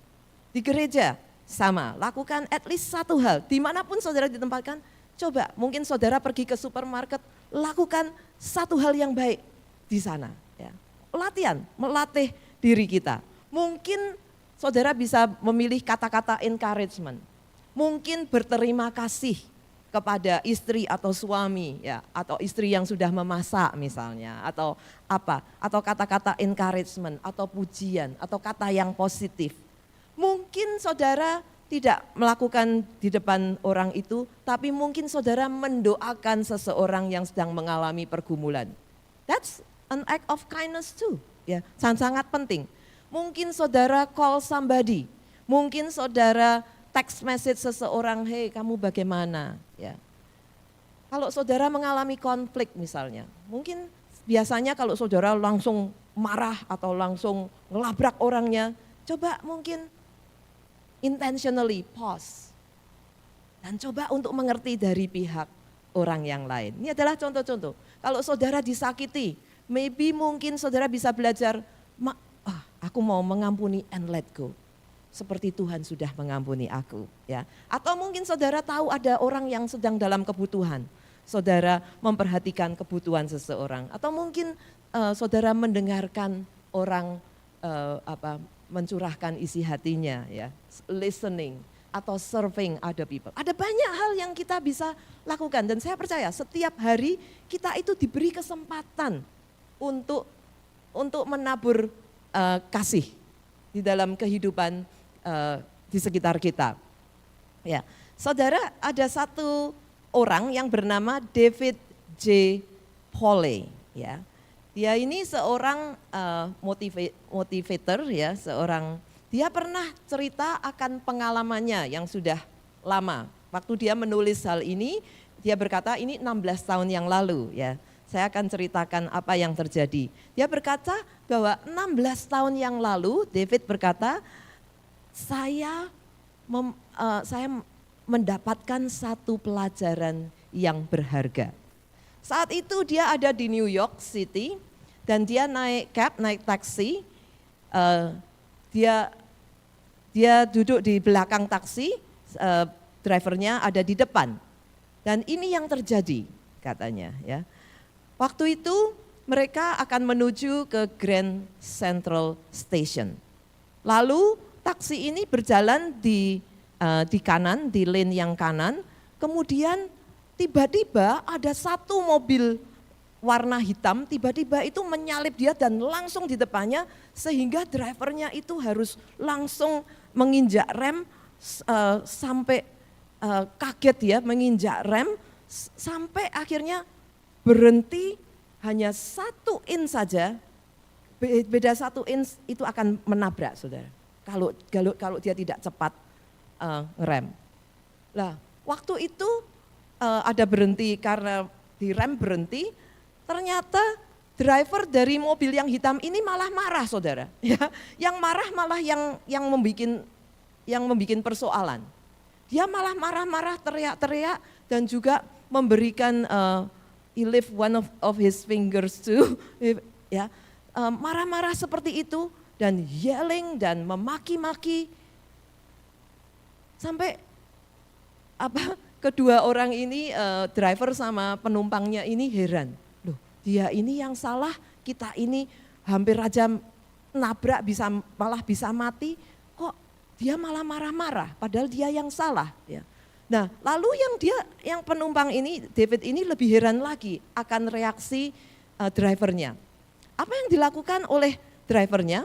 Di gereja sama, lakukan at least satu hal, dimanapun saudara ditempatkan, coba mungkin saudara pergi ke supermarket, lakukan satu hal yang baik di sana. Ya. Latihan, melatih diri kita. Mungkin saudara bisa memilih kata-kata encouragement. Mungkin berterima kasih kepada istri atau suami ya, atau istri yang sudah memasak misalnya, atau apa, atau kata-kata encouragement atau pujian atau kata yang positif. Mungkin saudara tidak melakukan di depan orang itu, tapi mungkin saudara mendoakan seseorang yang sedang mengalami pergumulan. That's an act of kindness too, ya, sangat penting. Mungkin saudara call somebody, mungkin saudara text message seseorang, hey kamu bagaimana? Ya. Kalau saudara mengalami konflik misalnya, mungkin biasanya kalau saudara langsung marah atau langsung ngelabrak orangnya, coba mungkin intentionally pause. Dan coba untuk mengerti dari pihak orang yang lain. Ini adalah contoh-contoh. Kalau saudara disakiti, maybe mungkin saudara bisa belajar, aku mau mengampuni and let go. Seperti Tuhan sudah mengampuni aku. Ya. Atau mungkin saudara tahu ada orang yang sedang dalam kebutuhan. Saudara memperhatikan kebutuhan seseorang. Atau mungkin saudara mendengarkan orang mencurahkan isi hatinya. Ya. Listening atau serving other people. Ada banyak hal yang kita bisa lakukan. Dan saya percaya setiap hari kita itu diberi kesempatan untuk menabur kasih di dalam kehidupan di sekitar kita. Ya, saudara, ada satu orang yang bernama David J. Poley. Ya, dia ini seorang motivator, ya, dia pernah cerita akan pengalamannya yang sudah lama. Waktu dia menulis hal ini, dia berkata ini 16 tahun yang lalu, ya. Saya akan ceritakan apa yang terjadi. Dia berkata bahwa 16 tahun yang lalu, David berkata, saya mendapatkan satu pelajaran yang berharga. Saat itu dia ada di New York City dan dia naik taksi. Dia duduk di belakang taksi, drivernya ada di depan. Dan ini yang terjadi katanya, ya. Waktu itu mereka akan menuju ke Grand Central Station. Lalu taksi ini berjalan di kanan, di lane yang kanan, kemudian tiba-tiba ada satu mobil warna hitam, tiba-tiba itu menyalip dia dan langsung di depannya, sehingga drivernya itu harus langsung menginjak rem sampai kaget ya, menginjak rem sampai akhirnya berhenti hanya 1 inch saja, beda 1 inch itu akan menabrak saudara, kalau dia tidak cepat ngerem. Nah waktu itu ada berhenti karena direm berhenti, ternyata driver dari mobil yang hitam ini malah marah saudara, ya, yang marah malah yang membuat persoalan. Dia malah marah-marah, teriak-teriak dan juga memberikan he lift one of his fingers to, ya, marah-marah seperti itu dan yelling dan memaki-maki sampai kedua orang ini, driver sama penumpangnya ini heran. Loh, dia ini yang salah, kita ini hampir aja nabrak, malah bisa mati, kok dia malah marah-marah, padahal dia yang salah. Ya. Nah, lalu yang penumpang ini, David ini lebih heran lagi akan reaksi drivernya. Apa yang dilakukan oleh drivernya?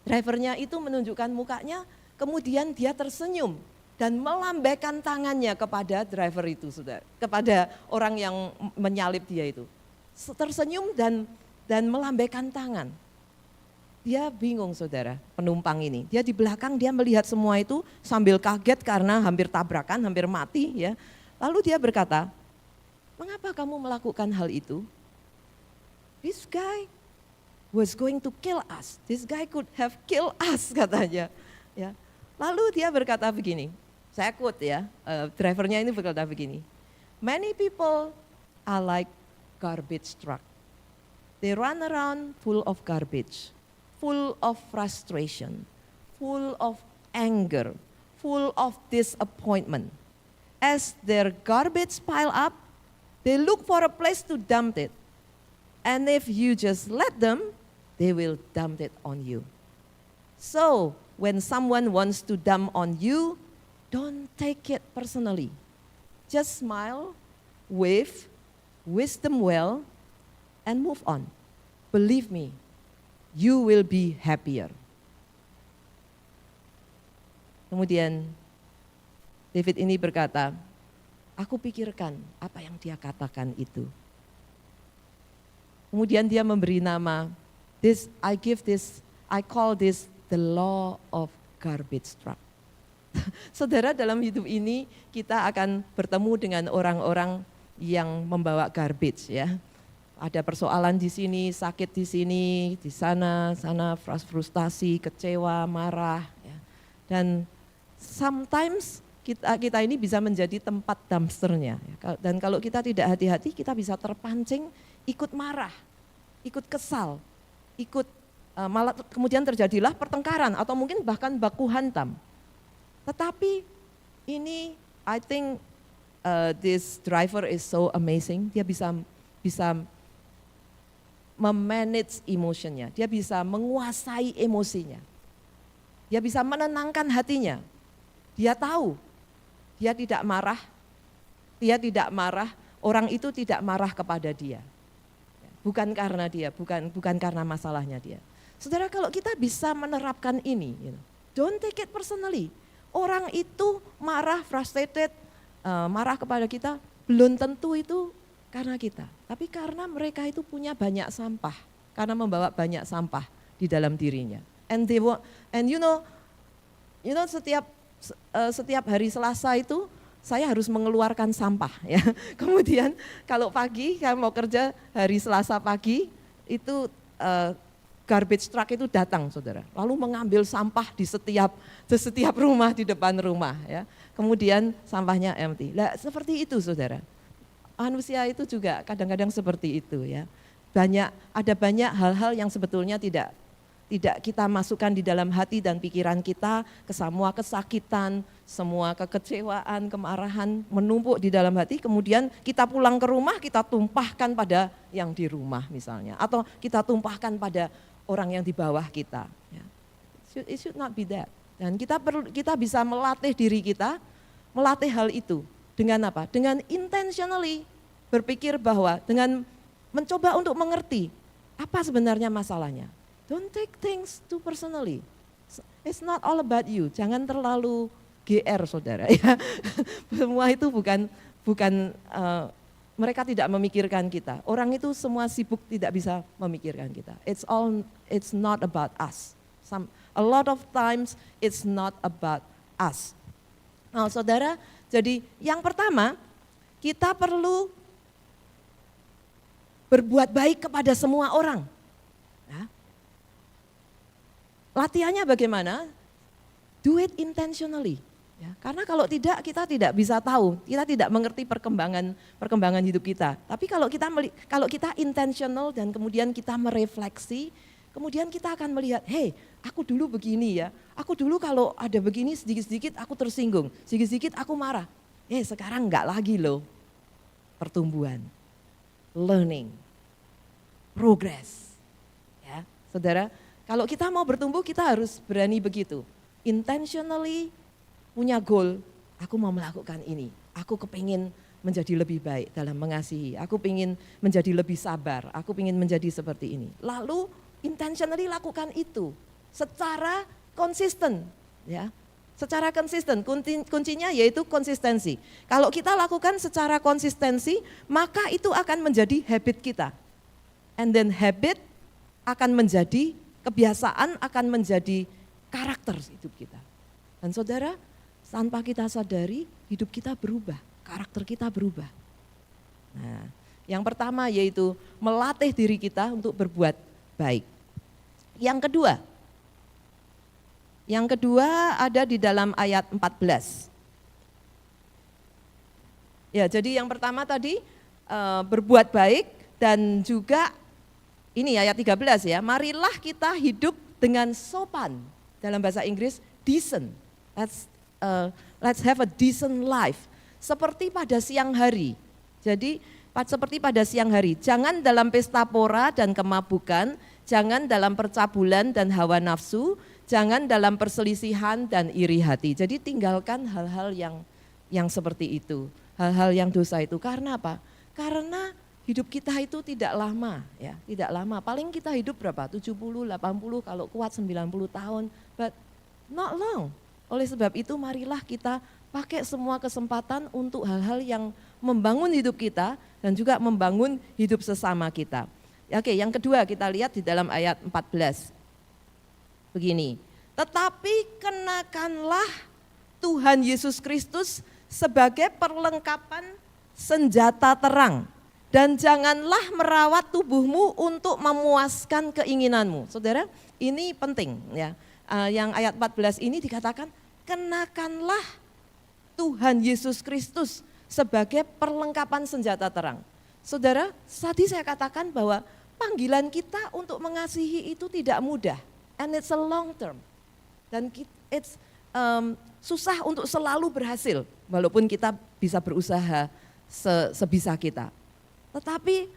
Drivernya itu menunjukkan mukanya, kemudian dia tersenyum dan melambaikan tangannya kepada driver itu, saudara, kepada orang yang menyalip dia itu. Tersenyum dan melambaikan tangan. Dia bingung saudara, penumpang ini. Dia di belakang, dia melihat semua itu sambil kaget karena hampir tabrakan, hampir mati ya. Lalu dia berkata, mengapa kamu melakukan hal itu? This guy was going to kill us. This guy could have killed us katanya. Ya. Lalu dia berkata begini, saya quote ya, drivernya ini berkata begini, many people are like garbage truck. They run around full of garbage, full of frustration, full of anger, full of disappointment. As their garbage pile up, they look for a place to dump it. And if you just let them, they will dump it on you. So, when someone wants to dump on you, don't take it personally. Just smile, wave, wish them well, and move on. Believe me, you will be happier. Kemudian David ini berkata, aku pikirkan apa yang dia katakan itu. Kemudian dia memberi nama, I call this the law of garbage truck. Saudara, dalam hidup ini kita akan bertemu dengan orang-orang yang membawa garbage ya. Ada persoalan di sini, sakit di sini, di sana, frustasi, kecewa, marah. Ya. Dan sometimes kita ini bisa menjadi tempat dumpsternya. Ya. Dan kalau kita tidak hati-hati, kita bisa terpancing ikut marah, ikut kesal, malah kemudian terjadilah pertengkaran atau mungkin bahkan baku hantam. Tetapi ini, I think this driver is so amazing. Dia bisa memanage emotionnya, dia bisa menguasai emosinya, dia bisa menenangkan hatinya. Dia tahu, dia tidak marah, orang itu tidak marah kepada dia. Bukan karena dia, bukan karena masalahnya dia. Saudara, kalau kita bisa menerapkan ini, don't take it personally. Orang itu marah, frustrated, marah kepada kita, belum tentu itu karena kita. Tapi karena mereka itu punya banyak sampah, karena membawa banyak sampah di dalam dirinya. And you know setiap hari Selasa itu saya harus mengeluarkan sampah ya. Kemudian kalau pagi saya mau kerja hari Selasa pagi itu garbage truck itu datang saudara, lalu mengambil sampah di setiap rumah, di depan rumah ya. Kemudian sampahnya empty. Nah, seperti itu saudara. Manusia itu juga kadang-kadang seperti itu ya. Ada banyak hal-hal yang sebetulnya tidak kita masukkan di dalam hati dan pikiran kita, semua kesakitan, semua kekecewaan, kemarahan menumpuk di dalam hati, kemudian kita pulang ke rumah, kita tumpahkan pada yang di rumah misalnya, atau kita tumpahkan pada orang yang di bawah kita. It should not be that. Dan kita bisa melatih diri kita, melatih hal itu dengan apa? Dengan intentionally berpikir bahwa dengan mencoba untuk mengerti apa sebenarnya masalahnya. Don't take things too personally. It's not all about you. Jangan terlalu GR saudara ya. Semua itu bukan mereka tidak memikirkan kita. Orang itu semua sibuk tidak bisa memikirkan kita. It's not about us. A lot of times it's not about us. Nah, saudara, jadi yang pertama kita perlu berbuat baik kepada semua orang. Ya. Latihannya bagaimana? Do it intentionally. Ya, karena kalau tidak kita tidak bisa tahu, kita tidak mengerti perkembangan hidup kita. Tapi kalau kita intentional dan kemudian kita merefleksi, kemudian kita akan melihat, hey, aku dulu begini ya, aku dulu kalau ada begini sedikit-sedikit aku tersinggung, sedikit-sedikit aku marah. Sekarang enggak lagi loh. Pertumbuhan, learning, progress. Ya, saudara, kalau kita mau bertumbuh kita harus berani begitu. Intentionally punya goal, aku mau melakukan ini, aku kepingin menjadi lebih baik dalam mengasihi, aku ingin menjadi lebih sabar, aku ingin menjadi seperti ini. Lalu intentionally lakukan itu secara konsisten, ya, secara konsisten. Kuncinya yaitu konsistensi. Kalau kita lakukan secara konsistensi, maka itu akan menjadi habit kita. And then habit akan menjadi kebiasaan, akan menjadi karakter hidup kita. Dan saudara, tanpa kita sadari, hidup kita berubah, karakter kita berubah. Nah, yang pertama yaitu melatih diri kita untuk berbuat baik. Yang kedua ada di dalam ayat 14. Ya, jadi yang pertama tadi berbuat baik dan juga ini ayat 13 ya, marilah kita hidup dengan sopan. Dalam bahasa Inggris decent. Let's have a decent life. Seperti pada siang hari. Jadi seperti pada siang hari. Jangan dalam pesta pora dan kemabukan, jangan dalam percabulan dan hawa nafsu, jangan dalam perselisihan dan iri hati. Jadi tinggalkan hal-hal yang seperti itu. Hal-hal yang dosa itu. Karena apa? Karena hidup kita itu tidak lama, ya, tidak lama. Paling kita hidup berapa? 70, 80, kalau kuat 90 tahun. But not long. Oleh sebab itu marilah kita pakai semua kesempatan untuk hal-hal yang membangun hidup kita dan juga membangun hidup sesama kita. Oke, yang kedua kita lihat di dalam ayat 14. Begini, tetapi kenakanlah Tuhan Yesus Kristus sebagai perlengkapan senjata terang. Dan janganlah merawat tubuhmu untuk memuaskan keinginanmu. Saudara, ini penting ya. Yang ayat 14 ini dikatakan, kenakanlah Tuhan Yesus Kristus sebagai perlengkapan senjata terang. Saudara, tadi saya katakan bahwa panggilan kita untuk mengasihi itu tidak mudah. And it's a long term. Dan it's susah untuk selalu berhasil, walaupun kita bisa berusaha sebisa kita. Tetapi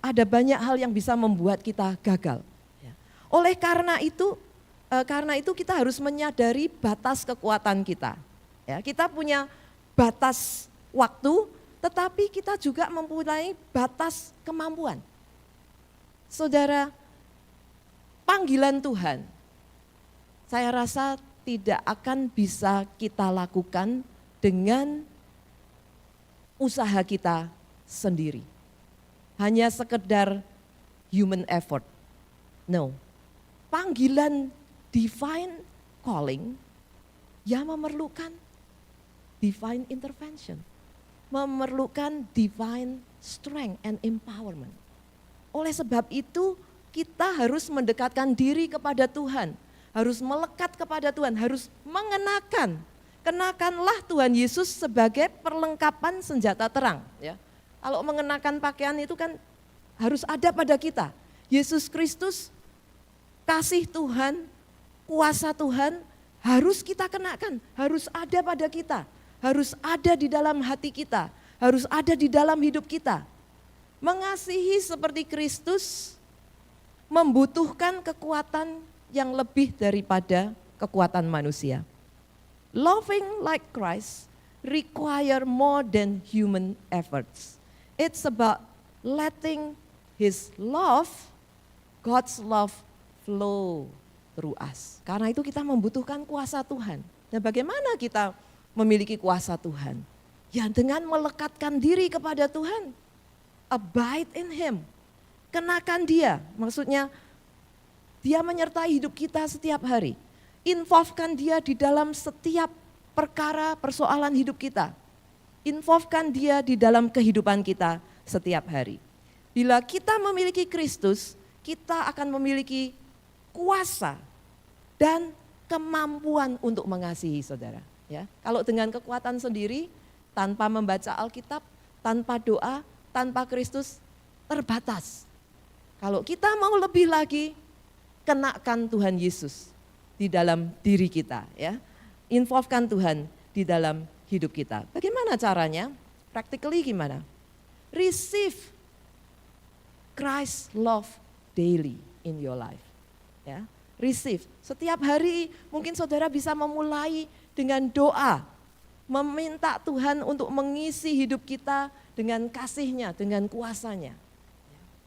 ada banyak hal yang bisa membuat kita gagal. Oleh karena itu kita harus menyadari batas kekuatan kita. Ya, kita punya batas waktu, tetapi kita juga mempunyai batas kemampuan. Saudara, panggilan Tuhan, saya rasa tidak akan bisa kita lakukan dengan usaha kita sendiri. Hanya sekedar human effort. No. Panggilan divine calling ya memerlukan divine intervention. Memerlukan divine strength and empowerment. Oleh sebab itu kita harus mendekatkan diri kepada Tuhan. Harus melekat kepada Tuhan, harus kenakanlah Tuhan Yesus sebagai perlengkapan senjata terang. Ya. Kalau mengenakan pakaian itu kan harus ada pada kita. Yesus Kristus, kasih Tuhan, kuasa Tuhan harus kita kenakan, harus ada pada kita, harus ada di dalam hati kita, harus ada di dalam hidup kita. Mengasihi seperti Kristus membutuhkan kekuatan yang lebih daripada kekuatan manusia. Loving like Christ require more than human efforts. It's about letting His love, God's love flow through us. Karena itu kita membutuhkan kuasa Tuhan. Dan bagaimana kita memiliki kuasa Tuhan? Ya dengan melekatkan diri kepada Tuhan. Abide in Him. Kenakan Dia, maksudnya Dia menyertai hidup kita setiap hari. Involvekan Dia di dalam setiap perkara persoalan hidup kita. Involvekan Dia di dalam kehidupan kita setiap hari. Bila kita memiliki Kristus, kita akan memiliki kuasa dan kemampuan untuk mengasihi saudara. Ya, kalau dengan kekuatan sendiri, tanpa membaca Alkitab, tanpa doa, tanpa Kristus, terbatas. Kalau kita mau lebih lagi, kenakan Tuhan Yesus di dalam diri kita, ya. Involvekan Tuhan di dalam hidup kita. Bagaimana caranya? Practically gimana? Receive Christ's love daily in your life. Ya, receive. Setiap hari mungkin saudara bisa memulai dengan doa, meminta Tuhan untuk mengisi hidup kita dengan kasih-Nya, dengan kuasa-Nya.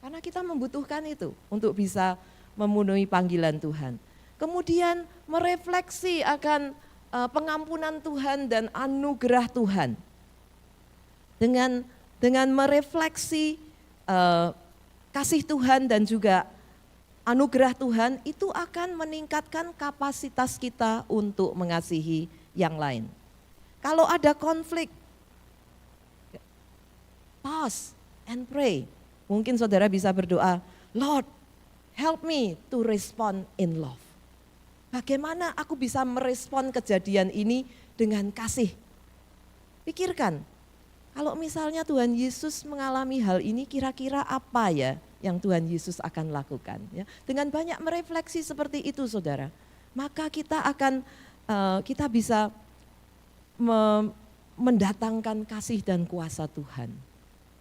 Karena kita membutuhkan itu untuk bisa memenuhi panggilan Tuhan. Kemudian merefleksi akan pengampunan Tuhan dan anugerah Tuhan. Dengan merefleksi kasih Tuhan dan juga anugerah Tuhan, itu akan meningkatkan kapasitas kita untuk mengasihi yang lain. Kalau ada konflik, pause and pray. Mungkin saudara bisa berdoa, Lord, help me to respond in love. Bagaimana aku bisa merespon kejadian ini dengan kasih? Pikirkan, kalau misalnya Tuhan Yesus mengalami hal ini, kira-kira apa ya yang Tuhan Yesus akan lakukan? Ya, dengan banyak merefleksi seperti itu saudara, maka kita bisa mendatangkan kasih dan kuasa Tuhan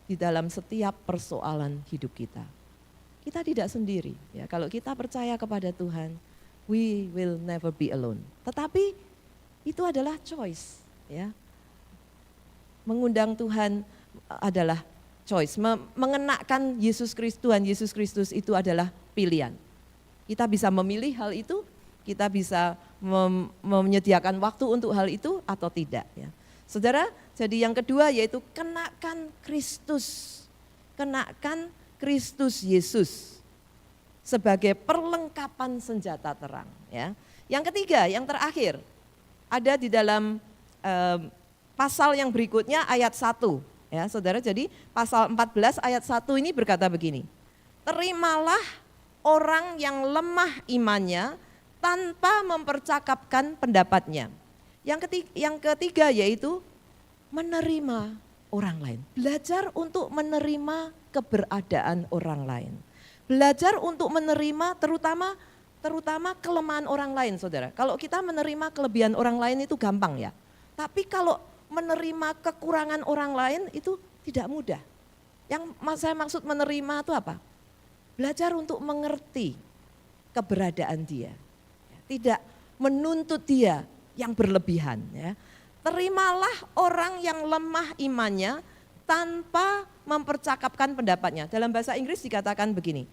di dalam setiap persoalan hidup kita. Kita tidak sendiri, ya. Kalau kita percaya kepada Tuhan, we will never be alone. Tetapi itu adalah choice, ya. Mengundang Tuhan adalah choice. Mengenakan Yesus Kristus, Tuhan Yesus Kristus itu adalah pilihan. Kita bisa memilih hal itu, kita bisa menyediakan waktu untuk hal itu atau tidak, ya. Saudara, jadi yang kedua yaitu kenakan Kristus. Kenakan Kristus Yesus sebagai perlengkapan senjata terang, ya. Yang ketiga, yang terakhir ada di dalam pasal yang berikutnya ayat 1, ya saudara. Jadi pasal 14 ayat 1 ini berkata begini, terimalah orang yang lemah imannya tanpa mempercakapkan pendapatnya. Yang ketiga yaitu menerima orang lain. Belajar untuk menerima keberadaan orang lain. Belajar untuk menerima terutama kelemahan orang lain, saudara. Kalau kita menerima kelebihan orang lain itu gampang, ya. Tapi kalau menerima kekurangan orang lain itu tidak mudah. Yang saya maksud menerima itu apa? Belajar untuk mengerti keberadaan dia. Tidak menuntut dia yang berlebihan, ya. Terimalah orang yang lemah imannya tanpa mempercakapkan pendapatnya. Dalam bahasa Inggris dikatakan begini,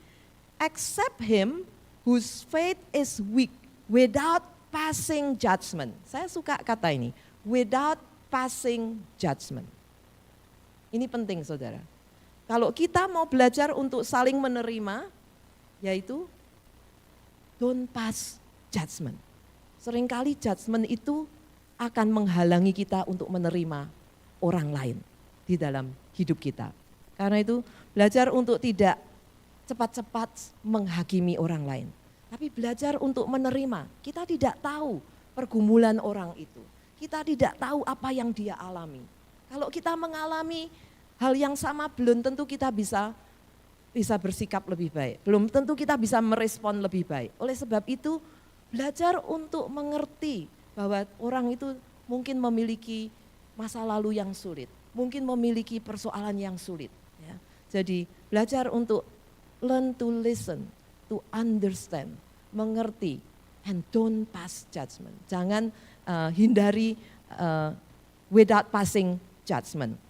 accept him whose faith is weak without passing judgment. Saya suka kata ini, without passing judgment. Ini penting saudara. Kalau kita mau belajar untuk saling menerima, yaitu don't pass judgment. Seringkali judgment itu akan menghalangi kita untuk menerima orang lain di dalam hidup kita. Karena itu belajar untuk tidak cepat-cepat menghakimi orang lain. Tapi belajar untuk menerima. Kita tidak tahu pergumulan orang itu. Kita tidak tahu apa yang dia alami. Kalau kita mengalami hal yang sama, belum tentu kita bisa bersikap lebih baik. Belum tentu kita bisa merespon lebih baik. Oleh sebab itu, belajar untuk mengerti bahwa orang itu mungkin memiliki masa lalu yang sulit. Mungkin memiliki persoalan yang sulit. Ya. Jadi belajar untuk learn to listen, to understand. mengerti, and don't pass judgment. Jangan hindari without passing judgment.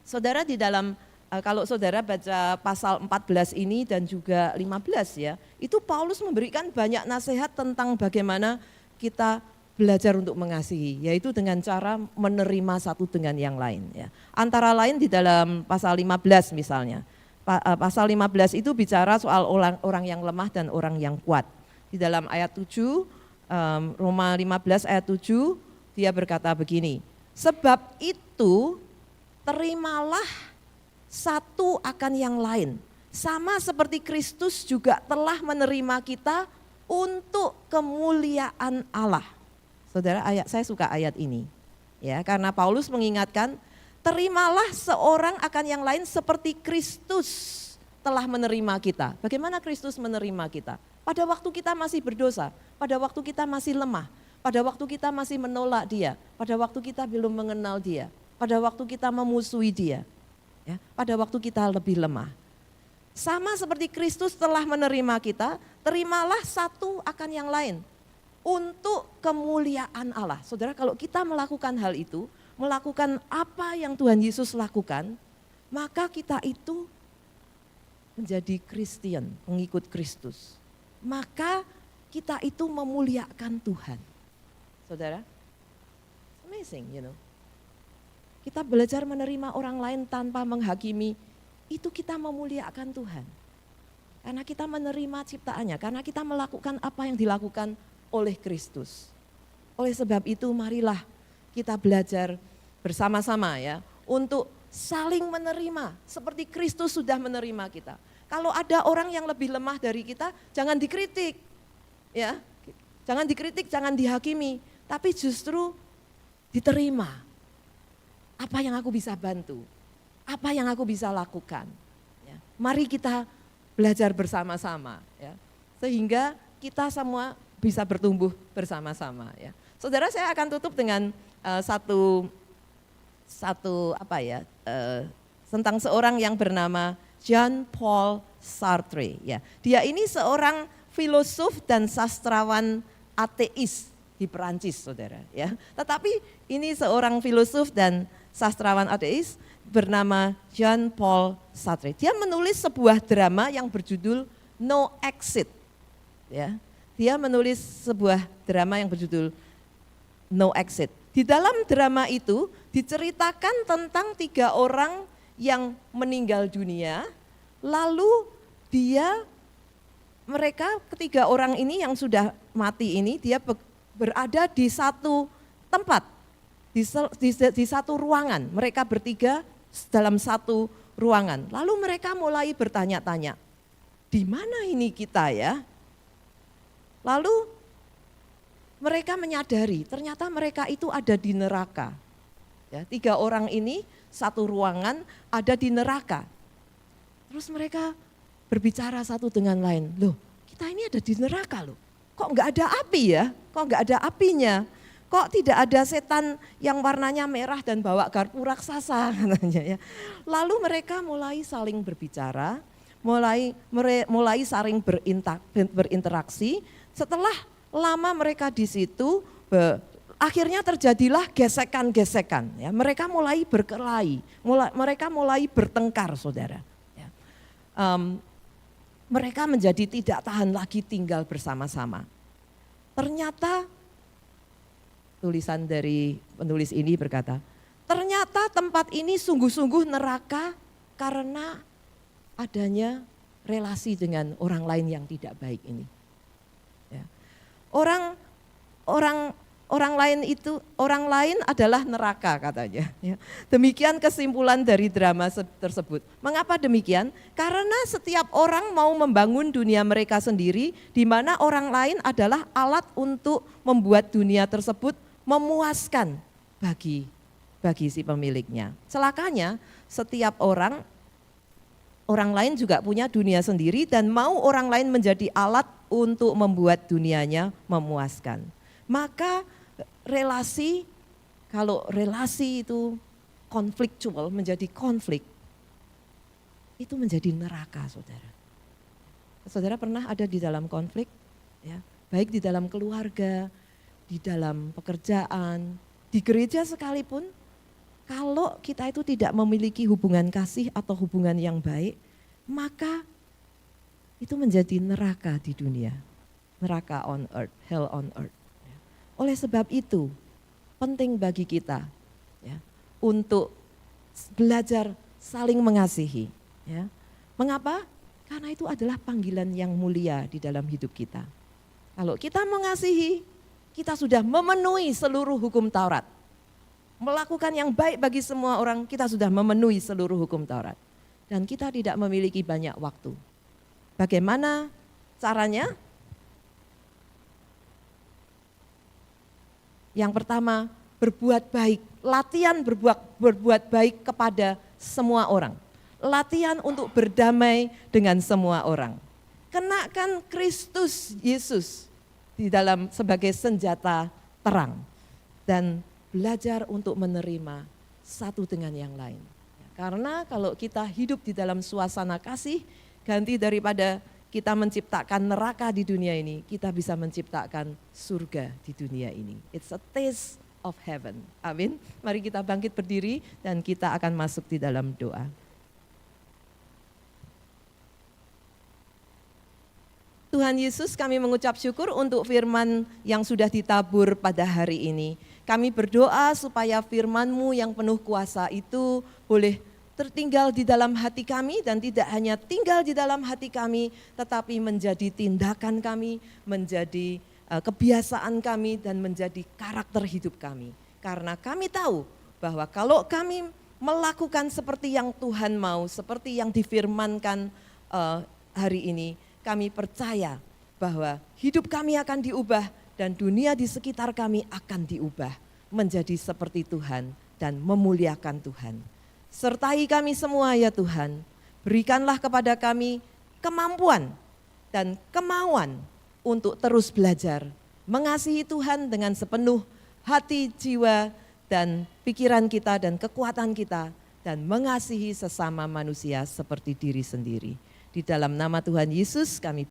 Saudara di dalam kalau saudara baca pasal 14 ini dan juga 15 ya, itu Paulus memberikan banyak nasihat tentang bagaimana kita belajar untuk mengasihi, yaitu dengan cara menerima satu dengan yang lain ya. Antara lain di dalam pasal 15 misalnya. Pasal 15 itu bicara soal orang yang lemah dan orang yang kuat. Di dalam ayat 7, Roma 15 ayat 7, dia berkata begini, sebab itu terimalah satu akan yang lain. Sama seperti Kristus juga telah menerima kita untuk kemuliaan Allah. Saudara, saya suka ayat ini. Ya, karena Paulus mengingatkan, terimalah seorang akan yang lain seperti Kristus telah menerima kita. Bagaimana Kristus menerima kita? Pada waktu kita masih berdosa, pada waktu kita masih lemah, pada waktu kita masih menolak dia, pada waktu kita belum mengenal dia, pada waktu kita memusuhi dia, ya, pada waktu kita lebih lemah. Sama seperti Kristus telah menerima kita, terimalah satu akan yang lain untuk kemuliaan Allah. Saudara, kalau kita melakukan hal itu, melakukan apa yang Tuhan Yesus lakukan, maka kita itu menjadi Kristen, pengikut Kristus. Maka kita itu memuliakan Tuhan. Saudara, amazing, you know. Kita belajar menerima orang lain tanpa menghakimi, itu kita memuliakan Tuhan. Karena kita menerima ciptaannya, karena kita melakukan apa yang dilakukan oleh Kristus. Oleh sebab itu marilah kita belajar bersama-sama ya untuk saling menerima seperti Kristus sudah menerima kita. Kalau ada orang yang lebih lemah dari kita, jangan dikritik. Ya. Jangan dikritik, jangan dihakimi, tapi justru diterima. Apa yang aku bisa bantu? Apa yang aku bisa lakukan? Ya. Mari kita belajar bersama-sama ya. Sehingga kita semua bisa bertumbuh bersama-sama ya. Saudara, saya akan tutup dengan tentang seorang yang bernama Jean-Paul Sartre ya. Dia ini seorang filosof dan sastrawan ateis di Perancis, Saudara ya. Tetapi ini seorang filosof dan sastrawan ateis bernama Jean-Paul Sartre. Dia menulis sebuah drama yang berjudul No Exit ya. Dia menulis sebuah drama yang berjudul No Exit. Di dalam drama itu diceritakan tentang 3 orang yang meninggal dunia, lalu mereka ketiga orang ini yang sudah mati ini, dia berada di satu tempat, di satu ruangan. Mereka bertiga dalam satu ruangan. Lalu mereka mulai bertanya-tanya, di mana ini kita ya? Lalu mereka menyadari ternyata mereka itu ada di neraka. Ya, 3 orang ini satu ruangan ada di neraka. Terus mereka berbicara satu dengan lain, loh kita ini ada di neraka loh. Kok enggak ada api ya? Kok enggak ada apinya? Kok tidak ada setan yang warnanya merah dan bawa garpu raksasa katanya ya. Lalu mereka mulai saling berbicara, mulai saling berinteraksi. Setelah lama mereka di situ, akhirnya terjadilah gesekan-gesekan. Ya. Mereka mulai berkelahi, mereka mulai bertengkar, saudara. Ya. Mereka menjadi tidak tahan lagi tinggal bersama-sama. Ternyata tulisan dari penulis ini berkata, ternyata tempat ini sungguh-sungguh neraka karena adanya relasi dengan orang lain yang tidak baik ini. Ya. Orang lain adalah neraka katanya. Ya. Demikian kesimpulan dari drama tersebut. Mengapa demikian? Karena setiap orang mau membangun dunia mereka sendiri, di mana orang lain adalah alat untuk membuat dunia tersebut memuaskan bagi si pemiliknya. Celakanya setiap orang lain juga punya dunia sendiri dan mau orang lain menjadi alat untuk membuat dunianya memuaskan. Maka kalau relasi itu konfliktual, menjadi konflik, itu menjadi neraka, saudara. Saudara pernah ada di dalam konflik? ya, baik di dalam keluarga, di dalam pekerjaan, di gereja sekalipun, kalau kita itu tidak memiliki hubungan kasih atau hubungan yang baik, maka itu menjadi neraka di dunia, neraka on earth, hell on earth. Oleh sebab itu, penting bagi kita ya, untuk belajar saling mengasihi. Ya. Mengapa? Karena itu adalah panggilan yang mulia di dalam hidup kita. Kalau kita mengasihi, kita sudah memenuhi seluruh hukum Taurat. Melakukan yang baik bagi semua orang, kita sudah memenuhi seluruh hukum Taurat. Dan kita tidak memiliki banyak waktu. Bagaimana caranya? Yang pertama, berbuat baik. Latihan berbuat baik kepada semua orang. Latihan untuk berdamai dengan semua orang. Kenakan Kristus Yesus di dalam sebagai senjata terang. Dan belajar untuk menerima satu dengan yang lain. Karena kalau kita hidup di dalam suasana kasih, ganti daripada kita menciptakan neraka di dunia ini, kita bisa menciptakan surga di dunia ini. It's a taste of heaven. Amin. Mari kita bangkit berdiri dan kita akan masuk di dalam doa. Tuhan Yesus, kami mengucap syukur untuk firman yang sudah ditabur pada hari ini. Kami berdoa supaya firman-Mu yang penuh kuasa itu boleh tertinggal di dalam hati kami dan tidak hanya tinggal di dalam hati kami, tetapi menjadi tindakan kami, menjadi kebiasaan kami dan menjadi karakter hidup kami. Karena kami tahu bahwa kalau kami melakukan seperti yang Tuhan mau, seperti yang difirmankan hari ini, kami percaya bahwa hidup kami akan diubah dan dunia di sekitar kami akan diubah menjadi seperti Tuhan dan memuliakan Tuhan. Sertai kami semua ya Tuhan, berikanlah kepada kami kemampuan dan kemauan untuk terus belajar, mengasihi Tuhan dengan sepenuh hati, jiwa, dan pikiran kita dan kekuatan kita, dan mengasihi sesama manusia seperti diri sendiri. Di dalam nama Tuhan Yesus kami